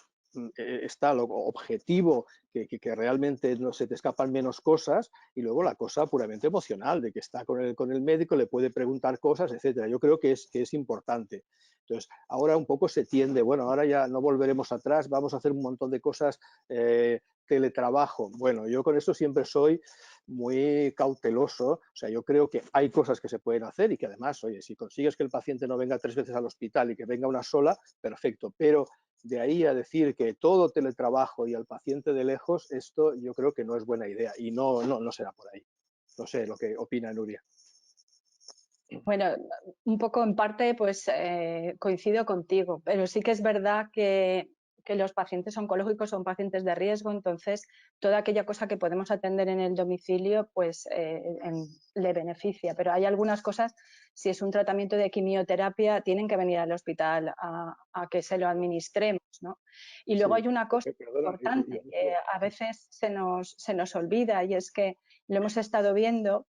está lo objetivo, que realmente no se te escapan menos cosas, y luego la cosa puramente emocional, de que está con el médico, le puede preguntar cosas, etcétera. Yo creo que es importante. Entonces, ahora un poco se tiende, bueno, ahora ya no volveremos atrás, vamos a hacer un montón de cosas, teletrabajo. Bueno, yo con eso siempre soy muy cauteloso. O sea, yo creo que hay cosas que se pueden hacer y que además, oye, si consigues que el paciente no venga 3 veces al hospital y que venga una sola, perfecto. Pero de ahí a decir que todo teletrabajo y al paciente de lejos, esto yo creo que no es buena idea y no será por ahí. No sé lo que opina Nuria. Bueno, un poco en parte pues coincido contigo, pero sí que es verdad que los pacientes oncológicos son pacientes de riesgo, entonces toda aquella cosa que podemos atender en el domicilio pues le beneficia, pero hay algunas cosas, si es un tratamiento de quimioterapia, tienen que venir al hospital a que se lo administremos, ¿no? Y luego hay una cosa importante que a veces se nos olvida, y es que lo hemos estado viendo.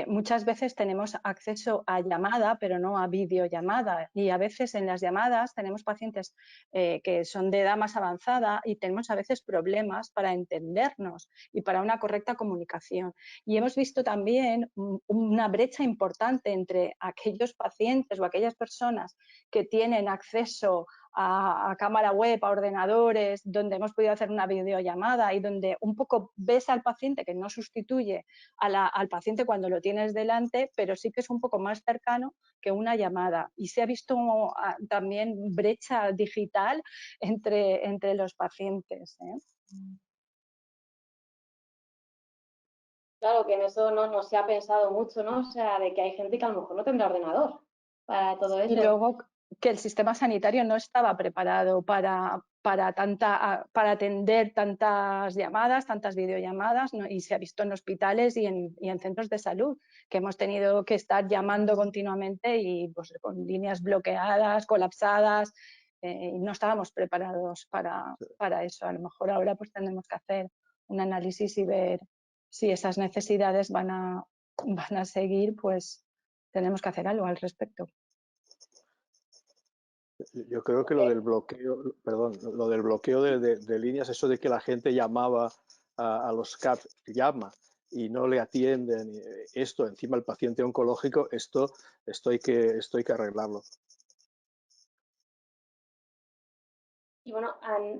Muchas veces tenemos acceso a llamada, pero no a videollamada, y a veces en las llamadas tenemos pacientes que son de edad más avanzada y tenemos a veces problemas para entendernos y para una correcta comunicación. Y hemos visto también una brecha importante entre aquellos pacientes o aquellas personas que tienen acceso a cámara web, a ordenadores, donde hemos podido hacer una videollamada y donde un poco ves al paciente, que no sustituye al paciente cuando lo tienes delante, pero sí que es un poco más cercano que una llamada. Y se ha visto también brecha digital entre los pacientes, ¿eh? Claro que en eso no se ha pensado mucho, ¿no? O sea, de que hay gente que a lo mejor no tendrá ordenador para todo eso. Y luego que el sistema sanitario no estaba preparado para atender tantas llamadas, tantas videollamadas, ¿no? Y se ha visto en hospitales y en centros de salud, que hemos tenido que estar llamando continuamente y pues, con líneas bloqueadas, colapsadas, y no estábamos preparados para eso. A lo mejor ahora pues tendremos que hacer un análisis y ver si esas necesidades van a seguir, pues tenemos que hacer algo al respecto. Yo creo que lo del bloqueo, perdón, lo del bloqueo de líneas, eso de que la gente llamaba a los CAP, llama y no le atienden, esto encima el paciente oncológico, esto hay que arreglarlo. Y bueno,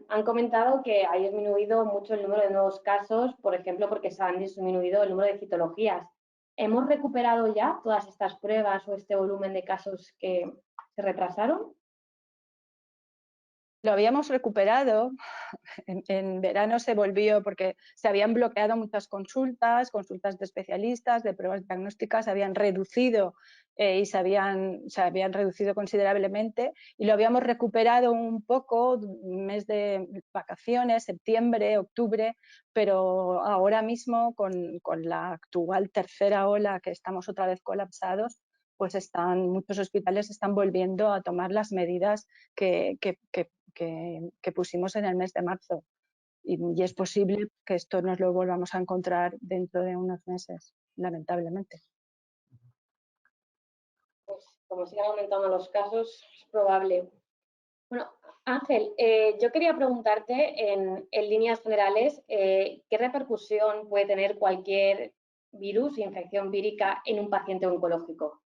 han comentado que ha disminuido mucho el número de nuevos casos, por ejemplo, porque se han disminuido el número de citologías. ¿Hemos recuperado ya todas estas pruebas o este volumen de casos que se retrasaron? Lo habíamos recuperado, en verano se volvió porque se habían bloqueado muchas consultas de especialistas, de pruebas diagnósticas, se habían reducido y se habían reducido considerablemente, y lo habíamos recuperado un poco, un mes de vacaciones, septiembre, octubre, pero ahora mismo con la actual tercera ola, que estamos otra vez colapsados, pues muchos hospitales están volviendo a tomar las medidas que pusimos en el mes de marzo. Y es posible que esto nos lo volvamos a encontrar dentro de unos meses, lamentablemente. Pues como sigan aumentando los casos, es probable. Bueno, Ángel, yo quería preguntarte en líneas generales, ¿qué repercusión puede tener cualquier virus, infección vírica en un paciente oncológico?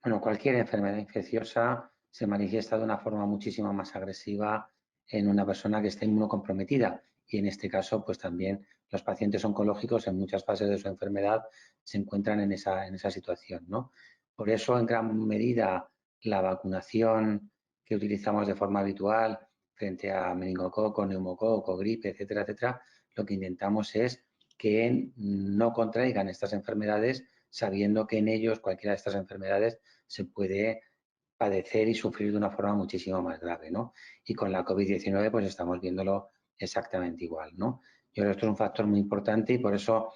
Bueno, cualquier enfermedad infecciosa se manifiesta de una forma muchísimo más agresiva en una persona que está inmunocomprometida, y en este caso pues también los pacientes oncológicos en muchas fases de su enfermedad se encuentran en esa situación, ¿no? Por eso en gran medida la vacunación que utilizamos de forma habitual frente a meningococo, neumococo, gripe, etcétera, etcétera, lo que intentamos es que no contraigan estas enfermedades, sabiendo que en ellos cualquiera de estas enfermedades se puede padecer y sufrir de una forma muchísimo más grave, ¿no? Y con la COVID-19 pues estamos viéndolo exactamente igual, ¿no? Yo creo que esto es un factor muy importante, y por eso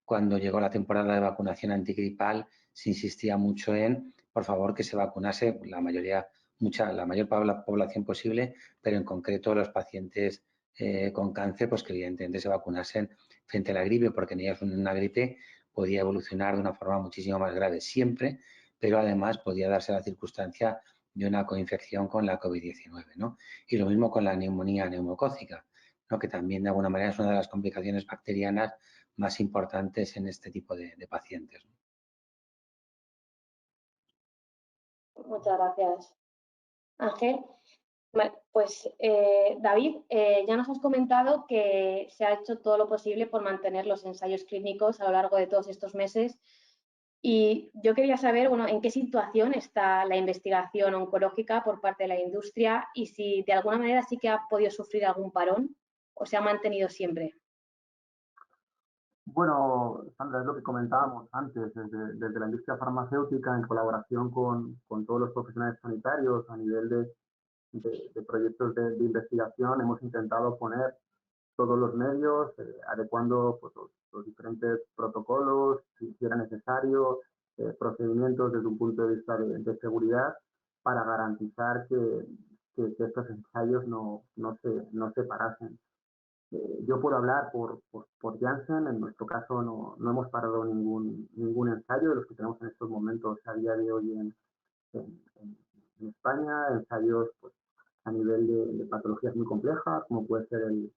cuando llegó la temporada de vacunación antigripal se insistía mucho en, por favor, que se vacunase la mayor población posible, pero en concreto los pacientes con cáncer, pues que evidentemente se vacunasen frente a la gripe, porque en ellos una gripe podía evolucionar de una forma muchísimo más grave siempre, pero además podía darse la circunstancia de una coinfección con la COVID-19, ¿no? Y lo mismo con la neumonía neumocócica, ¿no? Que también de alguna manera es una de las complicaciones bacterianas más importantes en este tipo de pacientes, ¿no? Muchas gracias, Ángel. Vale, pues David, ya nos has comentado que se ha hecho todo lo posible por mantener los ensayos clínicos a lo largo de todos estos meses y yo quería saber, bueno, en qué situación está la investigación oncológica por parte de la industria y si de alguna manera sí que ha podido sufrir algún parón o se ha mantenido siempre. Bueno, Sandra, es lo que comentábamos antes, desde la industria farmacéutica, en colaboración con todos los profesionales sanitarios a nivel de proyectos de investigación, hemos intentado poner todos los medios, adecuando pues, los diferentes protocolos, si era necesario, procedimientos desde un punto de vista de seguridad, para garantizar que estos ensayos no se parasen. Yo puedo hablar por Janssen, en nuestro caso no hemos parado ningún ensayo de los que tenemos en estos momentos a día de hoy en España, ensayos pues, a nivel de patologías muy complejas, como puede ser el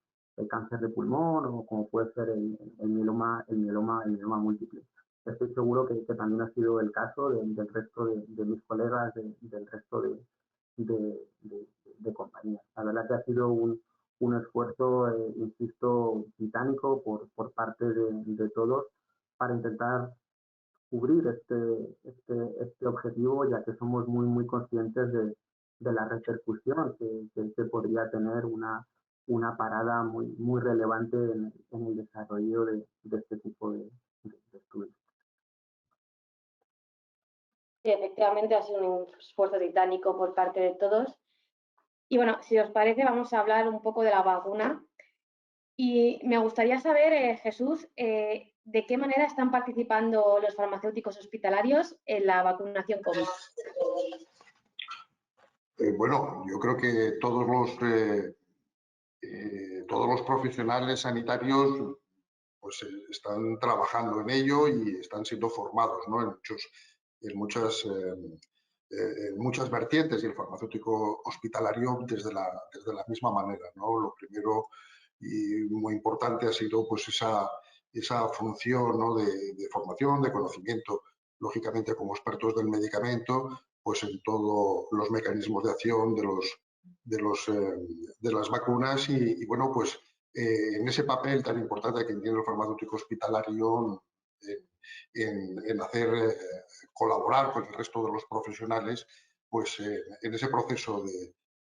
cáncer de pulmón o como puede ser el mieloma múltiple. Estoy seguro que también ha sido el caso del resto de mis colegas, del resto de compañías. La verdad que ha sido un esfuerzo, insisto, titánico por parte de todos para intentar cubrir este objetivo, ya que somos muy conscientes de la repercusión que podría tener una parada muy relevante en el desarrollo de este tipo de estudios. Sí, efectivamente ha sido un esfuerzo titánico por parte de todos. Y bueno, si os parece, vamos a hablar un poco de la vacuna. Y me gustaría saber, Jesús, de qué manera están participando los farmacéuticos hospitalarios en la vacunación COVID. Bueno, yo creo que todos los profesionales sanitarios pues están trabajando en ello y están siendo formados, ¿no? en muchas vertientes, y el farmacéutico hospitalario desde la misma manera, ¿no? Lo primero y muy importante ha sido pues esa función, ¿no? de formación, de conocimiento, lógicamente como expertos del medicamento, pues en todos los mecanismos de acción de las vacunas y bueno, pues en ese papel tan importante que tiene el farmacéutico hospitalario en hacer colaborar con el resto de los profesionales pues en ese proceso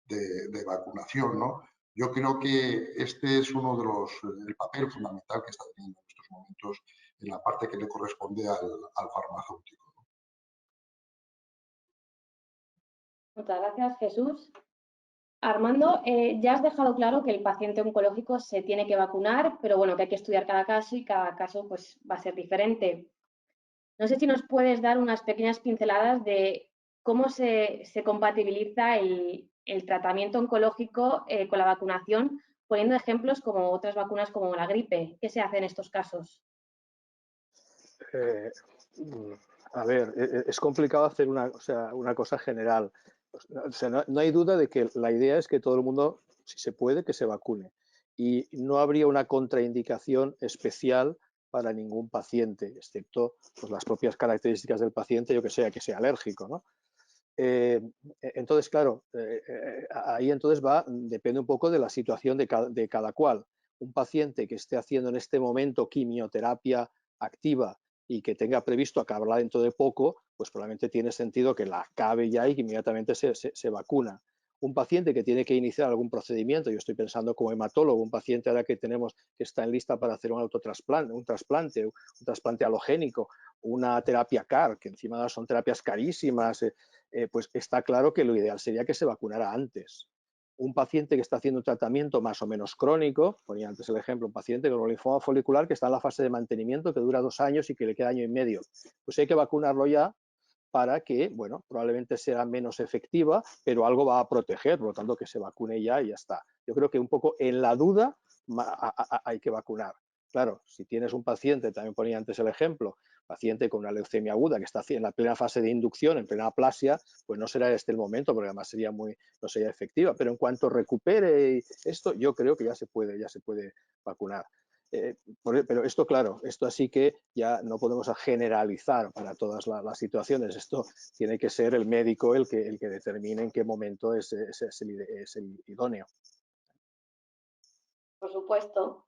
de vacunación, ¿no? Yo creo que este es el papel fundamental que está teniendo en estos momentos en la parte que le corresponde al farmacéutico, ¿no? Muchas gracias, Jesús. Armando, ya has dejado claro que el paciente oncológico se tiene que vacunar, pero bueno, que hay que estudiar cada caso y cada caso pues, va a ser diferente. No sé si nos puedes dar unas pequeñas pinceladas de cómo se compatibiliza el tratamiento oncológico con la vacunación, poniendo ejemplos como otras vacunas como la gripe. ¿Qué se hace en estos casos? A ver, es complicado hacer una cosa general. O sea, no hay duda de que la idea es que todo el mundo, si se puede, que se vacune. Y no habría una contraindicación especial para ningún paciente, excepto pues, las propias características del paciente, yo que sea alérgico, ¿no? Entonces, claro, ahí entonces depende un poco de la situación de cada cual. Un paciente que esté haciendo en este momento quimioterapia activa y que tenga previsto acabarla dentro de poco, pues probablemente tiene sentido que la acabe ya y que inmediatamente se vacuna. Un paciente que tiene que iniciar algún procedimiento, yo estoy pensando como hematólogo, un paciente ahora que tenemos que está en lista para hacer un autotrasplante, un trasplante halogénico, una terapia CAR, que encima son terapias carísimas, pues está claro que lo ideal sería que se vacunara antes. Un paciente que está haciendo un tratamiento más o menos crónico, ponía antes el ejemplo, un paciente con linfoma folicular que está en la fase de mantenimiento, que dura 2 años y que le queda 1 año y medio, pues hay que vacunarlo ya para que, bueno, probablemente sea menos efectiva, pero algo va a proteger, por lo tanto que se vacune ya y ya está. Yo creo que un poco en la duda hay que vacunar. Claro, si tienes un paciente, también ponía antes el ejemplo, paciente con una leucemia aguda que está en la plena fase de inducción, en plena aplasia, pues no será este el momento, porque además no sería efectiva. Pero en cuanto recupere esto, yo creo que ya se puede vacunar. Pero esto, claro, esto así que ya no podemos generalizar para todas las situaciones. Esto tiene que ser el médico el que determine en qué momento es el idóneo. Por supuesto.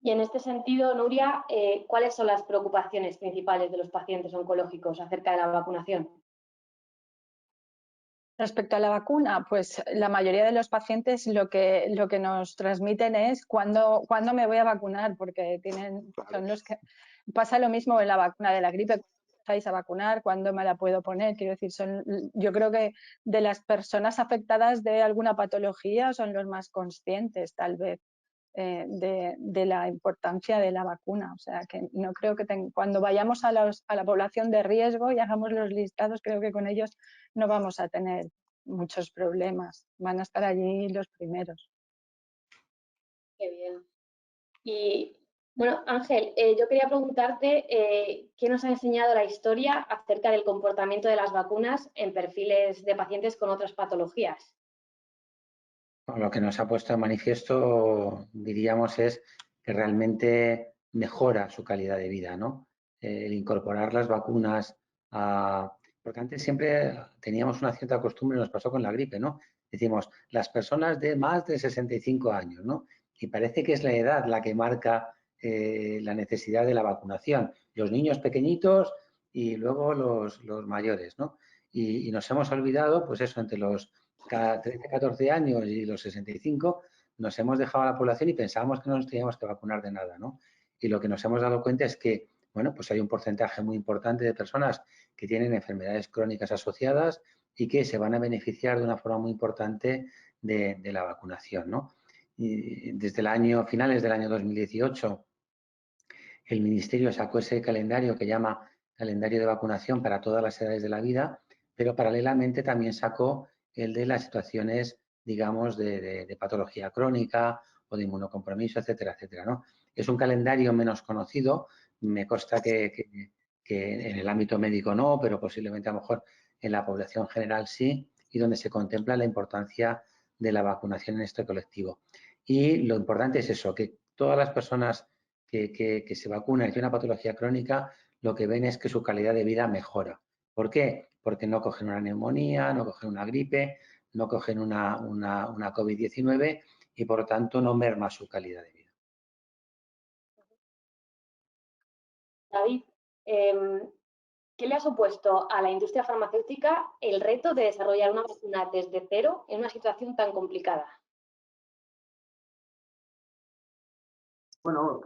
Y en este sentido, Nuria, ¿cuáles son las preocupaciones principales de los pacientes oncológicos acerca de la vacunación? Respecto a la vacuna, pues la mayoría de los pacientes lo que nos transmiten es cuándo me voy a vacunar, porque son los que pasa lo mismo en la vacuna de la gripe. ¿Cuándo empezáis a vacunar? ¿Cuándo me la puedo poner? Quiero decir, yo creo que de las personas afectadas de alguna patología son los más conscientes, tal vez, de la importancia de la vacuna. O sea, que no creo que cuando vayamos a la población de riesgo y hagamos los listados, creo que con ellos no vamos a tener muchos problemas. Van a estar allí los primeros. Qué bien. Y bueno, Ángel, yo quería preguntarte qué nos ha enseñado la historia acerca del comportamiento de las vacunas en perfiles de pacientes con otras patologías. Lo que nos ha puesto de manifiesto, diríamos, es que realmente mejora su calidad de vida, ¿no? El incorporar las vacunas porque antes siempre teníamos una cierta costumbre, nos pasó con la gripe, ¿no? Decimos, las personas de más de 65 años, ¿no? Y parece que es la edad la que marca la necesidad de la vacunación. Los niños pequeñitos y luego los mayores, ¿no? Y nos hemos olvidado, pues eso, entre los 13, 14 años y los 65, nos hemos dejado a la población y pensábamos que no nos teníamos que vacunar de nada, ¿no? Y lo que nos hemos dado cuenta es que, bueno, pues hay un porcentaje muy importante de personas que tienen enfermedades crónicas asociadas y que se van a beneficiar de una forma muy importante de la vacunación, ¿no? Y desde finales del año 2018, el Ministerio sacó ese calendario que llama calendario de vacunación para todas las edades de la vida, pero paralelamente también sacó el de las situaciones, digamos, de patología crónica o de inmunocompromiso, etcétera, etcétera, ¿no? Es un calendario menos conocido, me consta que en el ámbito médico no, pero posiblemente a lo mejor en la población general sí, y donde se contempla la importancia de la vacunación en este colectivo. Y lo importante es eso, que todas las personas que se vacunan y tienen una patología crónica, lo que ven es que su calidad de vida mejora. ¿Por qué? Porque no cogen una neumonía, no cogen una gripe, no cogen una COVID-19 y, por lo tanto, no merma su calidad de vida. David, ¿qué le ha supuesto a la industria farmacéutica el reto de desarrollar una vacuna desde cero en una situación tan complicada? Bueno,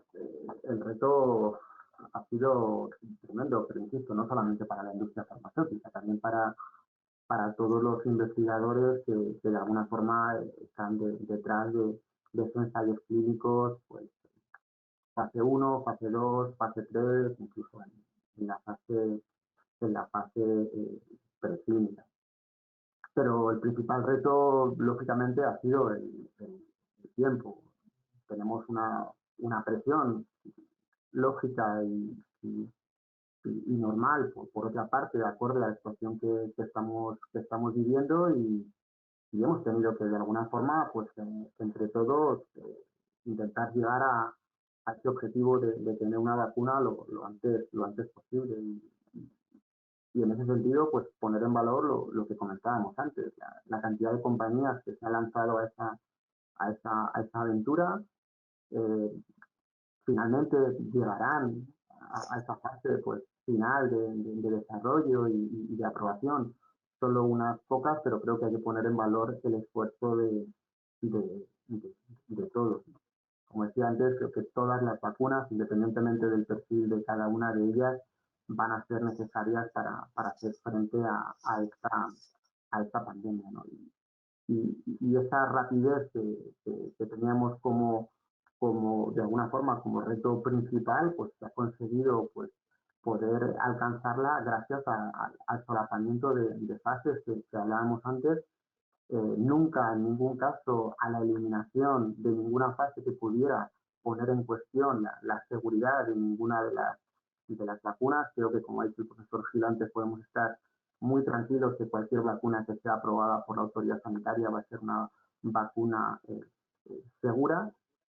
el reto ha sido tremendo, pero insisto, no solamente para la industria farmacéutica, también para todos los investigadores que de alguna forma están detrás de esos ensayos clínicos, pues fase 1, fase 2, fase 3, incluso en la fase preclínica. Pero el principal reto, lógicamente, ha sido el tiempo. Tenemos una presión lógica y normal, por otra parte, de acuerdo a la situación que estamos viviendo y hemos tenido que, de alguna forma, pues entre todos, intentar llegar a ese objetivo de tener una vacuna lo antes posible. Y en ese sentido, pues poner en valor lo que comentábamos antes, la cantidad de compañías que se han lanzado a esa aventura, finalmente llegarán a esa fase pues, final de desarrollo y de aprobación. Solo unas pocas, pero creo que hay que poner en valor el esfuerzo de todos. Como decía antes, creo que todas las vacunas, independientemente del perfil de cada una de ellas, van a ser necesarias para hacer frente a esta pandemia, ¿no? Y esa rapidez que teníamos como de alguna forma como reto principal, pues se ha conseguido pues poder alcanzarla gracias al solapamiento de fases que hablábamos antes. Nunca en ningún caso a la eliminación de ninguna fase que pudiera poner en cuestión la seguridad de ninguna de las vacunas. Creo que, como ha dicho el profesor Gil antes, podemos estar muy tranquilos que cualquier vacuna que sea aprobada por la autoridad sanitaria va a ser una vacuna segura,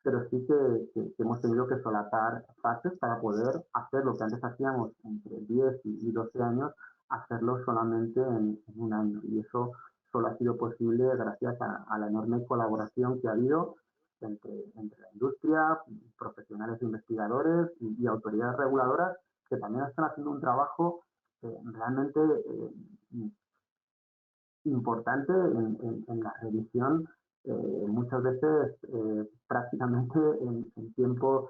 pero sí que hemos tenido que solapar fases para poder hacer lo que antes hacíamos entre 10 y 12 años, hacerlo solamente en un año. Y eso solo ha sido posible gracias a la enorme colaboración que ha habido entre la industria, profesionales investigadores y autoridades reguladoras que también están haciendo un trabajo realmente importante en la revisión, muchas veces prácticamente en tiempo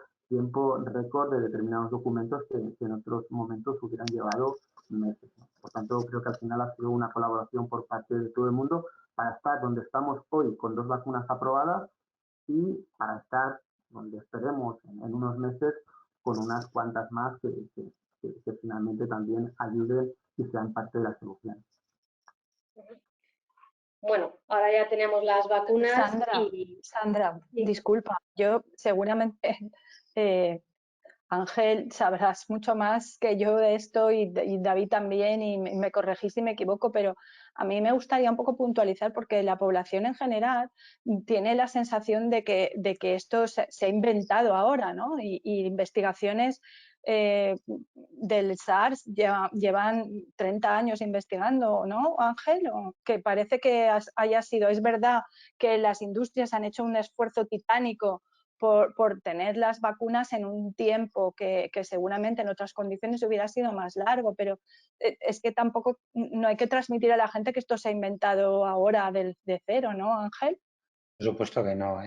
récord de determinados documentos que en otros momentos hubieran llevado meses, ¿no? Por tanto, creo que al final ha sido una colaboración por parte de todo el mundo para estar donde estamos hoy con 2 vacunas aprobadas y para estar donde esperemos en unos meses con unas cuantas más que finalmente también ayuden y sean parte de la solución. Bueno, ahora ya tenemos las vacunas. Sandra, disculpa, yo seguramente, Ángel, sabrás mucho más que yo de esto y David también, y me corregís si me equivoco, pero a mí me gustaría un poco puntualizar porque la población en general tiene la sensación de que esto se ha inventado ahora, ¿no? Y investigaciones del SARS llevan 30 años investigando, ¿no, Ángel? O que parece que haya sido, es verdad que las industrias han hecho un esfuerzo titánico por tener las vacunas en un tiempo que seguramente en otras condiciones hubiera sido más largo, pero es que tampoco no hay que transmitir a la gente que esto se ha inventado ahora de cero, ¿no, Ángel? Por supuesto que no.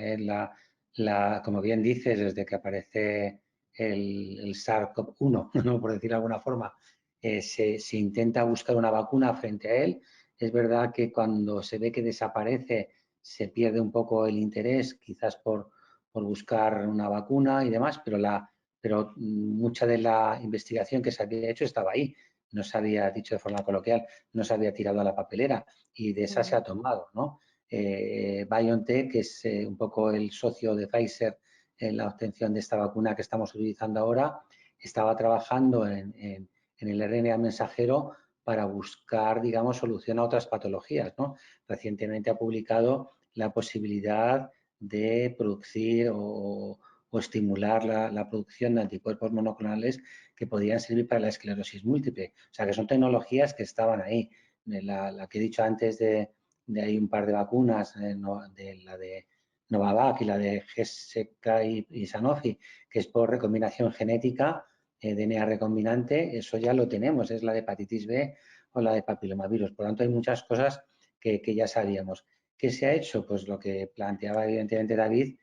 Como bien dices, desde que aparece el SARS-CoV-1, ¿no? Por decirlo de alguna forma, se intenta buscar una vacuna frente a él. Es verdad que cuando se ve que desaparece se pierde un poco el interés, quizás por buscar una vacuna y demás, pero mucha de la investigación que se había hecho estaba ahí. No se había, dicho de forma coloquial, no se había tirado a la papelera y de esa se ha tomado, ¿no? BioNTech, que es un poco el socio de Pfizer en la obtención de esta vacuna que estamos utilizando ahora, estaba trabajando en el RNA mensajero para buscar, digamos, solución a otras patologías, ¿no? Recientemente ha publicado la posibilidad de producir o estimular la producción de anticuerpos monoclonales que podrían servir para la esclerosis múltiple. O sea, que son tecnologías que estaban ahí. La que he dicho antes de hay un par de vacunas, de la de Novavax y la de GSK y Sanofi, que es por recombinación genética, DNA recombinante, eso ya lo tenemos, es la de hepatitis B o la de papilomavirus. Por lo tanto, hay muchas cosas que ya sabíamos. ¿Qué se ha hecho? Pues lo que planteaba evidentemente David,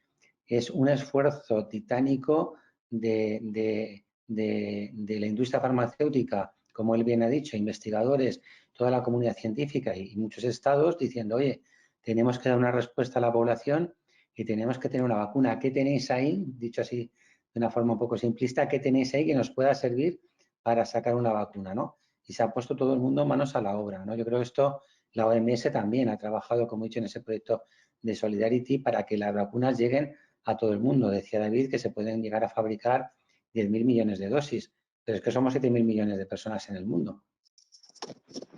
es un esfuerzo titánico de la industria farmacéutica, como él bien ha dicho, investigadores, toda la comunidad científica y muchos estados diciendo, oye, tenemos que dar una respuesta a la población y tenemos que tener una vacuna. ¿Qué tenéis ahí? Dicho así de una forma un poco simplista, ¿qué tenéis ahí que nos pueda servir para sacar una vacuna, ¿no? Y se ha puesto todo el mundo manos a la obra, ¿no? Yo creo que esto, la OMS también ha trabajado, como he dicho, en ese proyecto de Solidarity para que las vacunas lleguen a todo el mundo. Decía David que se pueden llegar a fabricar 10.000 millones de dosis, pero es que somos 7.000 millones de personas en el mundo.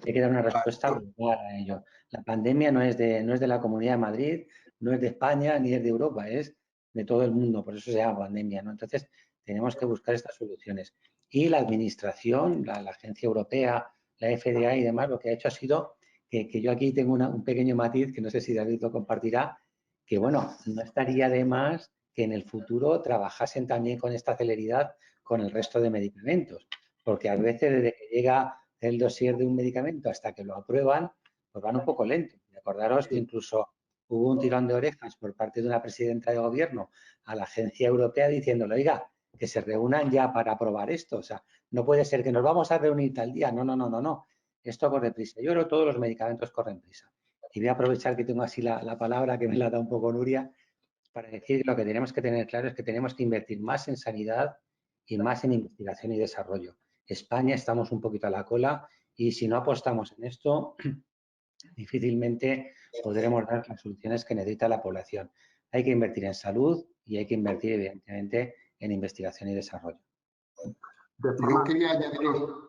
Hay que dar una respuesta global a ello. La pandemia no es de la Comunidad de Madrid, no es de España, ni es de Europa, es de todo el mundo, por eso se llama pandemia, ¿no? Entonces, tenemos que buscar estas soluciones. Y la Administración, la Agencia Europea, la FDA y demás, lo que ha hecho ha sido que yo aquí tengo un pequeño matiz, que no sé si David lo compartirá, que, bueno, no estaría de más que en el futuro trabajasen también con esta celeridad con el resto de medicamentos, porque a veces desde que llega el dossier de un medicamento hasta que lo aprueban, pues van un poco lento. Y acordaros que incluso hubo un tirón de orejas por parte de una presidenta de gobierno a la agencia europea diciéndole, oiga, que se reúnan ya para aprobar esto. O sea, no puede ser que nos vamos a reunir tal día. No. Esto corre prisa. Yo creo que todos los medicamentos corren prisa. Y voy a aprovechar que tengo así la palabra que me la da un poco Nuria para decir que lo que tenemos que tener claro es que tenemos que invertir más en sanidad y más en investigación y desarrollo. España estamos un poquito a la cola y si no apostamos en esto, difícilmente podremos dar las soluciones que necesita la población. Hay que invertir en salud, y hay que invertir, evidentemente, en investigación y desarrollo. Yo quería añadiros...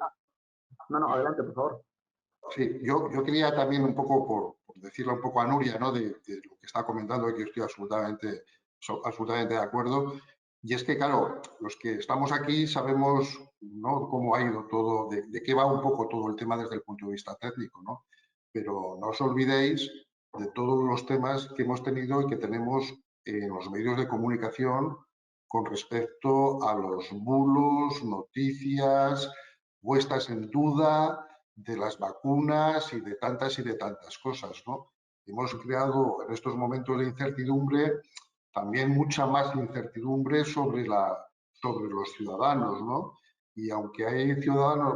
No, adelante, por favor. Sí, yo quería también un poco, por decirle un poco a Nuria, ¿no? de lo que está comentando, y que estoy absolutamente de acuerdo. Y es que, claro, los que estamos aquí sabemos, ¿no?, cómo ha ido todo, de qué va un poco todo el tema desde el punto de vista técnico, ¿no? Pero no os olvidéis de todos los temas que hemos tenido y que tenemos en los medios de comunicación con respecto a los bulos, noticias, puestas en duda de las vacunas y de tantas cosas, ¿no? Hemos creado en estos momentos de incertidumbre también mucha más incertidumbre sobre los ciudadanos, ¿no? Y aunque hay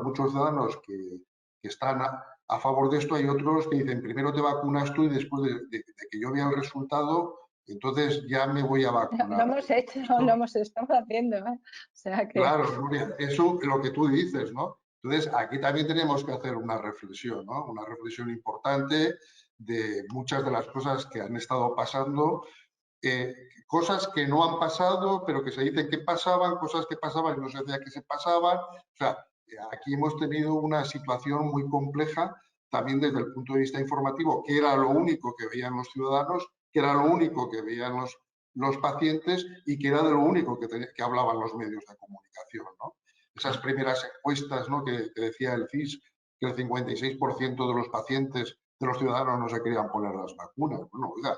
muchos ciudadanos que están a favor de esto, hay otros que dicen primero te vacunas tú y después de que yo vea el resultado, entonces ya me voy a vacunar. Lo hemos hecho, estamos haciendo. O sea que... Claro, Nuria, eso es lo que tú dices, ¿no? Entonces, aquí también tenemos que hacer una reflexión, ¿no? Una reflexión importante de muchas de las cosas que han estado pasando, cosas que no han pasado, pero que se dicen que pasaban, cosas que pasaban y no se decía que se pasaban. O sea, aquí hemos tenido una situación muy compleja, también desde el punto de vista informativo, que era lo único que veían los ciudadanos, que era lo único que veían los pacientes y que era de lo único que hablaban los medios de comunicación, ¿no? Esas primeras encuestas, ¿no?, que decía el CIS, que el 56% de los pacientes, de los ciudadanos, no se querían poner las vacunas. Bueno, oiga,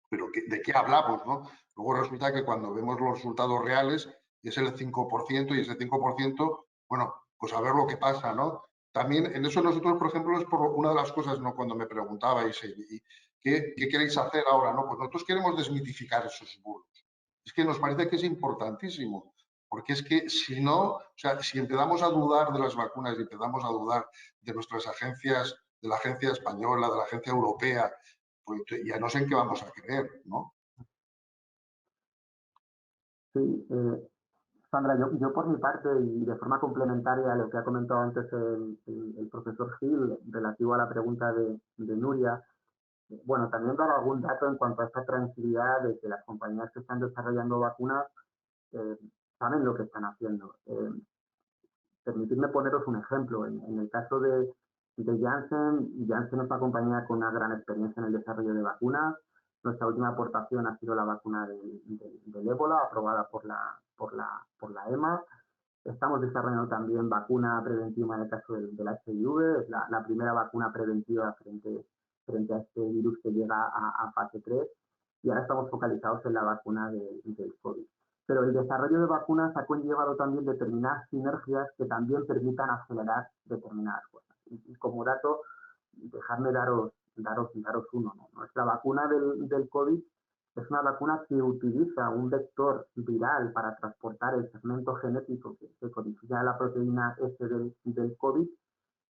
pero ¿de qué hablamos, no? Luego resulta que cuando vemos los resultados reales es el 5% y ese 5%, bueno, pues a ver lo que pasa, ¿no? También en eso nosotros, por ejemplo, es por una de las cosas, ¿no?, cuando me preguntabais, ¿qué queréis hacer ahora? ¿No? Pues nosotros queremos desmitificar esos bulos. Es que nos parece que es importantísimo, porque es que si no, o sea, si empezamos a dudar de las vacunas y empezamos a dudar de nuestras agencias, de la agencia española, de la agencia europea, pues ya no sé en qué vamos a creer, ¿no? Sí, Sandra, yo por mi parte y de forma complementaria a lo que ha comentado antes el profesor Gil relativo a la pregunta de Nuria, bueno, también dar algún dato en cuanto a esta tranquilidad de que las compañías que están desarrollando vacunas saben lo que están haciendo. Permitidme poneros un ejemplo. En el caso de Janssen es una compañía con una gran experiencia en el desarrollo de vacunas. Nuestra última aportación ha sido la vacuna del ébola, aprobada por la EMA. Estamos desarrollando también vacuna preventiva en el caso del HIV, es la primera vacuna preventiva frente a este virus que llega a fase 3, y ahora estamos focalizados en la vacuna del COVID. Pero el desarrollo de vacunas ha conllevado también determinadas sinergias que también permitan acelerar determinadas cosas. Y como dato, dejadme daros uno, ¿no? Nuestra vacuna del COVID es una vacuna que utiliza un vector viral para transportar el segmento genético que codifica la proteína S del COVID,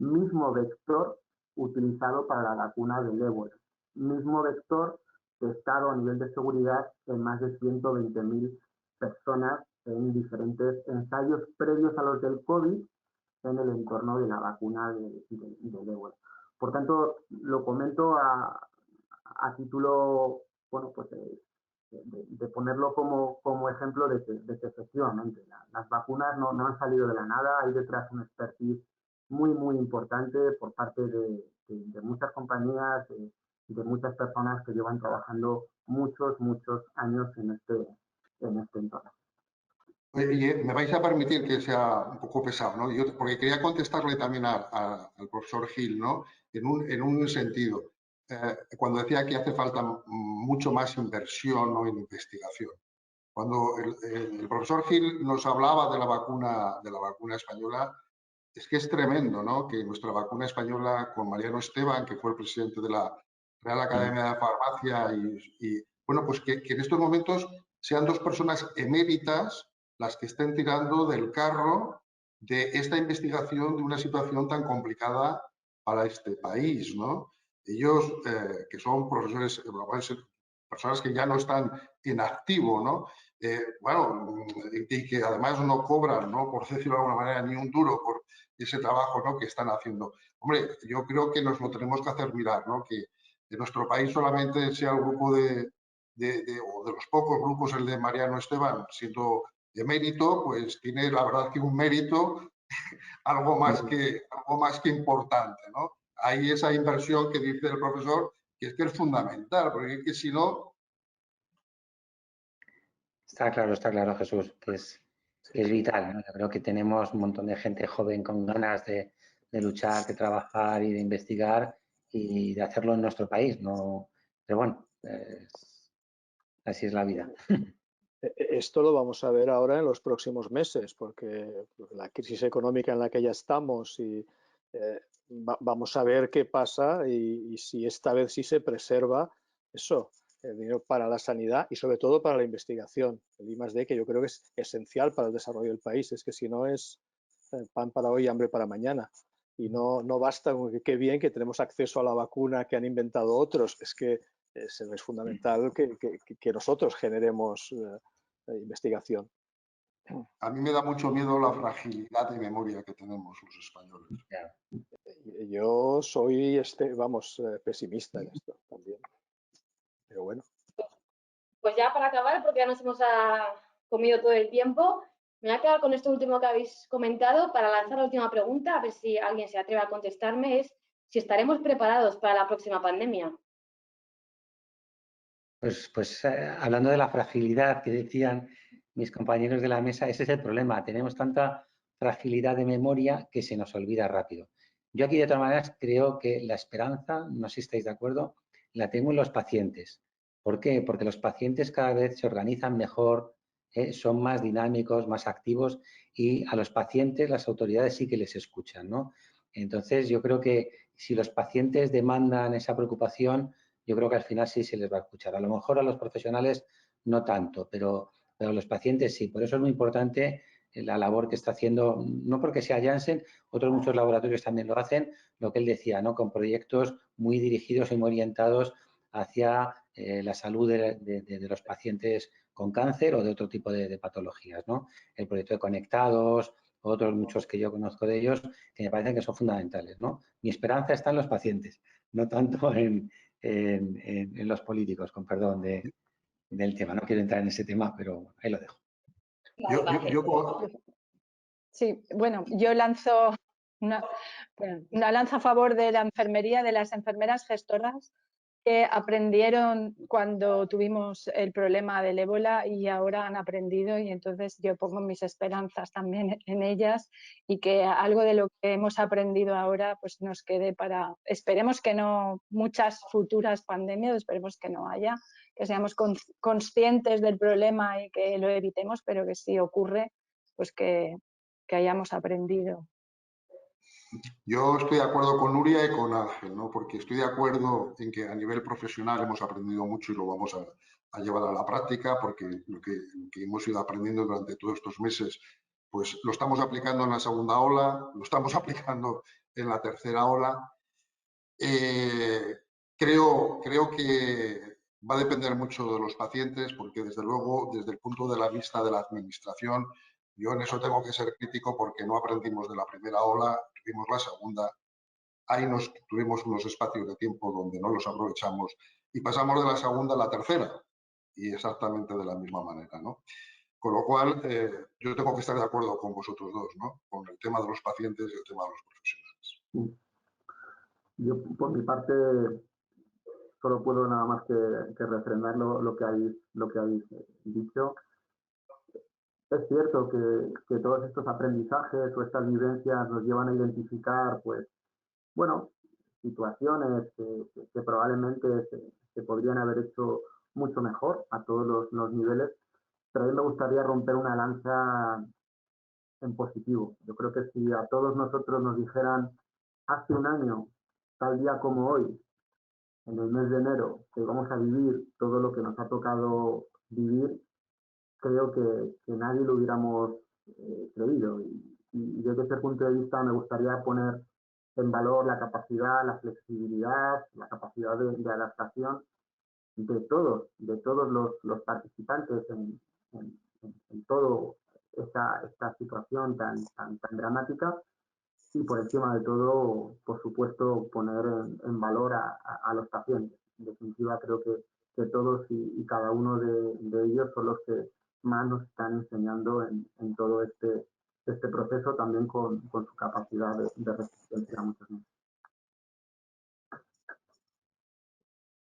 mismo vector utilizado para la vacuna del ébola, mismo vector testado a nivel de seguridad en más de 120.000 personas en diferentes ensayos previos a los del COVID en el entorno de la vacuna del ébola. Por tanto, lo comento a título, bueno, pues de ponerlo como ejemplo de que efectivamente las vacunas no han salido de la nada, hay detrás un expertise muy importante por parte de muchas compañías, de muchas personas que llevan trabajando muchos años en este entorno. Oye, me vais a permitir que sea un poco pesado, ¿no? Porque quería contestarle también al profesor Gil, ¿no? En un sentido, cuando decía que hace falta mucho más inversión, ¿no?, en investigación. Cuando el profesor Gil nos hablaba de la vacuna española, es que es tremendo, ¿no?, que nuestra vacuna española, con Mariano Esteban, que fue el presidente de la Real Academia de Farmacia, y bueno, pues que en estos momentos sean dos personas eméritas las que estén tirando del carro de esta investigación de una situación tan complicada para este país, ¿no? Ellos, que son profesores, personas que ya no están en activo, ¿no? Bueno, y que además no cobran, ¿no?, por decirlo de alguna manera, ni un duro por ese trabajo, ¿no?, que están haciendo. Hombre, yo creo que nos lo tenemos que hacer mirar, ¿no?, que en nuestro país solamente sea el grupo de o de los pocos grupos, el de Mariano Esteban, siendo emérito, pues tiene la verdad que un mérito algo más que importante, ¿no? Hay esa inversión que dice el profesor, que es fundamental, porque es que si no... Está claro, Jesús, que es vital, ¿no? Yo creo que tenemos un montón de gente joven con ganas de luchar, de trabajar y de investigar y de hacerlo en nuestro país, ¿no? Pero bueno, así es la vida. Esto lo vamos a ver ahora en los próximos meses, porque la crisis económica en la que ya estamos y vamos a ver qué pasa y si esta vez sí se preserva eso, el dinero para la sanidad y sobre todo para la investigación, el I+D, que yo creo que es esencial para el desarrollo del país. Es que si no es pan para hoy y hambre para mañana. Y no basta con que qué bien que tenemos acceso a la vacuna que han inventado otros, es que es fundamental que nosotros generemos investigación. A mí me da mucho miedo la fragilidad de memoria que tenemos los españoles. Yo soy, pesimista en esto también. Pero bueno. Pues ya para acabar, porque ya nos hemos comido todo el tiempo, me voy a quedar con esto último que habéis comentado para lanzar la última pregunta, a ver si alguien se atreve a contestarme, es si estaremos preparados para la próxima pandemia. Pues hablando de la fragilidad que decían mis compañeros de la mesa, ese es el problema. Tenemos tanta fragilidad de memoria que se nos olvida rápido. Yo aquí, de todas maneras, creo que la esperanza, no sé si estáis de acuerdo, la tengo en los pacientes. ¿Por qué? Porque los pacientes cada vez se organizan mejor, son más dinámicos, más activos y a los pacientes las autoridades sí que les escuchan, ¿no? Entonces, yo creo que si los pacientes demandan esa preocupación, yo creo que al final sí se les va a escuchar. A lo mejor a los profesionales no tanto, pero a los pacientes sí. Por eso es muy importante la labor que está haciendo, no porque sea Janssen, otros muchos laboratorios también lo hacen, lo que él decía, ¿no? Con proyectos muy dirigidos y muy orientados hacia la salud de los pacientes con cáncer o de otro tipo de patologías, ¿no? El proyecto de Conectados, otros muchos que yo conozco de ellos, que me parecen que son fundamentales, ¿no? Mi esperanza está en los pacientes, no tanto en los políticos, con perdón del tema. No quiero entrar en ese tema, pero ahí lo dejo. Sí, bueno, yo lanzo una lanza a favor de la enfermería, de las enfermeras gestoras que aprendieron cuando tuvimos el problema del ébola y ahora han aprendido, y entonces yo pongo mis esperanzas también en ellas y que algo de lo que hemos aprendido ahora pues nos quede para, esperemos que no muchas futuras pandemias, esperemos que no haya, que seamos conscientes del problema y que lo evitemos, pero que si ocurre pues que hayamos aprendido. Yo estoy de acuerdo con Nuria y con Ángel, ¿no? Porque estoy de acuerdo en que a nivel profesional hemos aprendido mucho y lo vamos a llevar a la práctica, porque lo que hemos ido aprendiendo durante todos estos meses, pues lo estamos aplicando en la segunda ola, lo estamos aplicando en la tercera ola. Creo que va a depender mucho de los pacientes, porque desde luego, desde el punto de vista de la administración, yo en eso tengo que ser crítico porque no aprendimos de la primera ola, tuvimos la segunda, ahí tuvimos unos espacios de tiempo donde no los aprovechamos y pasamos de la segunda a la tercera y exactamente de la misma manera, ¿no? Con lo cual, yo tengo que estar de acuerdo con vosotros dos, ¿no? Con el tema de los pacientes y el tema de los profesionales. Yo, por mi parte, solo puedo nada más que refrendar lo que habéis dicho. Es cierto que todos estos aprendizajes o estas vivencias nos llevan a identificar, pues, bueno, situaciones que probablemente se podrían haber hecho mucho mejor a todos los niveles, pero a mí me gustaría romper una lanza en positivo. Yo creo que si a todos nosotros nos dijeran hace un año, tal día como hoy, en el mes de enero, que vamos a vivir todo lo que nos ha tocado vivir, creo que nadie lo hubiéramos creído. Y desde ese punto de vista me gustaría poner en valor la capacidad, la flexibilidad, la capacidad de adaptación de todos los participantes en toda esta situación tan dramática. Y por encima de todo, por supuesto, poner en valor a los pacientes. En definitiva, creo que todos y cada uno de ellos son los que más nos están enseñando en todo este proceso, también con su capacidad de resistencia muchas veces.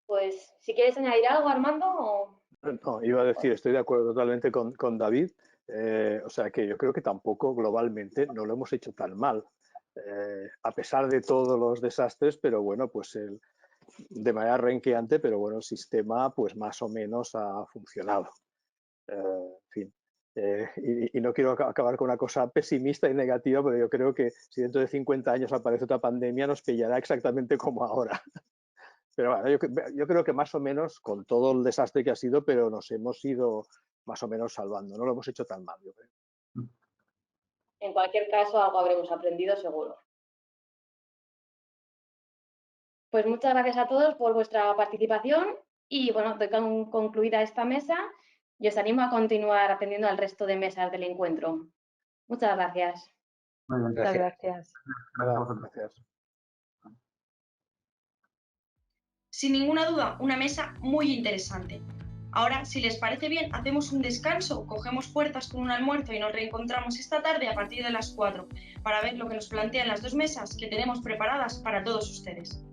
Pues si quieres añadir algo, Armando. No, iba a decir, estoy de acuerdo totalmente con David. O sea que yo creo que tampoco globalmente no lo hemos hecho tan mal, a pesar de todos los desastres, pero bueno, pues de manera renqueante, pero bueno, el sistema pues más o menos ha funcionado. En fin. Y no quiero acabar con una cosa pesimista y negativa, pero yo creo que si dentro de 50 años aparece otra pandemia nos pillará exactamente como ahora. Pero bueno, yo creo que más o menos con todo el desastre que ha sido, pero nos hemos ido más o menos salvando. No lo hemos hecho tan mal, yo creo. En cualquier caso, algo habremos aprendido seguro. Pues muchas gracias a todos por vuestra participación y bueno, doy concluida esta mesa y os animo a continuar atendiendo al resto de mesas del encuentro. Muchas gracias. Muy bien. Muchas gracias. Gracias. Sin ninguna duda, una mesa muy interesante. Ahora, si les parece bien, hacemos un descanso, cogemos fuerzas con un almuerzo y nos reencontramos esta tarde a partir de las 4 para ver lo que nos plantean las dos mesas que tenemos preparadas para todos ustedes.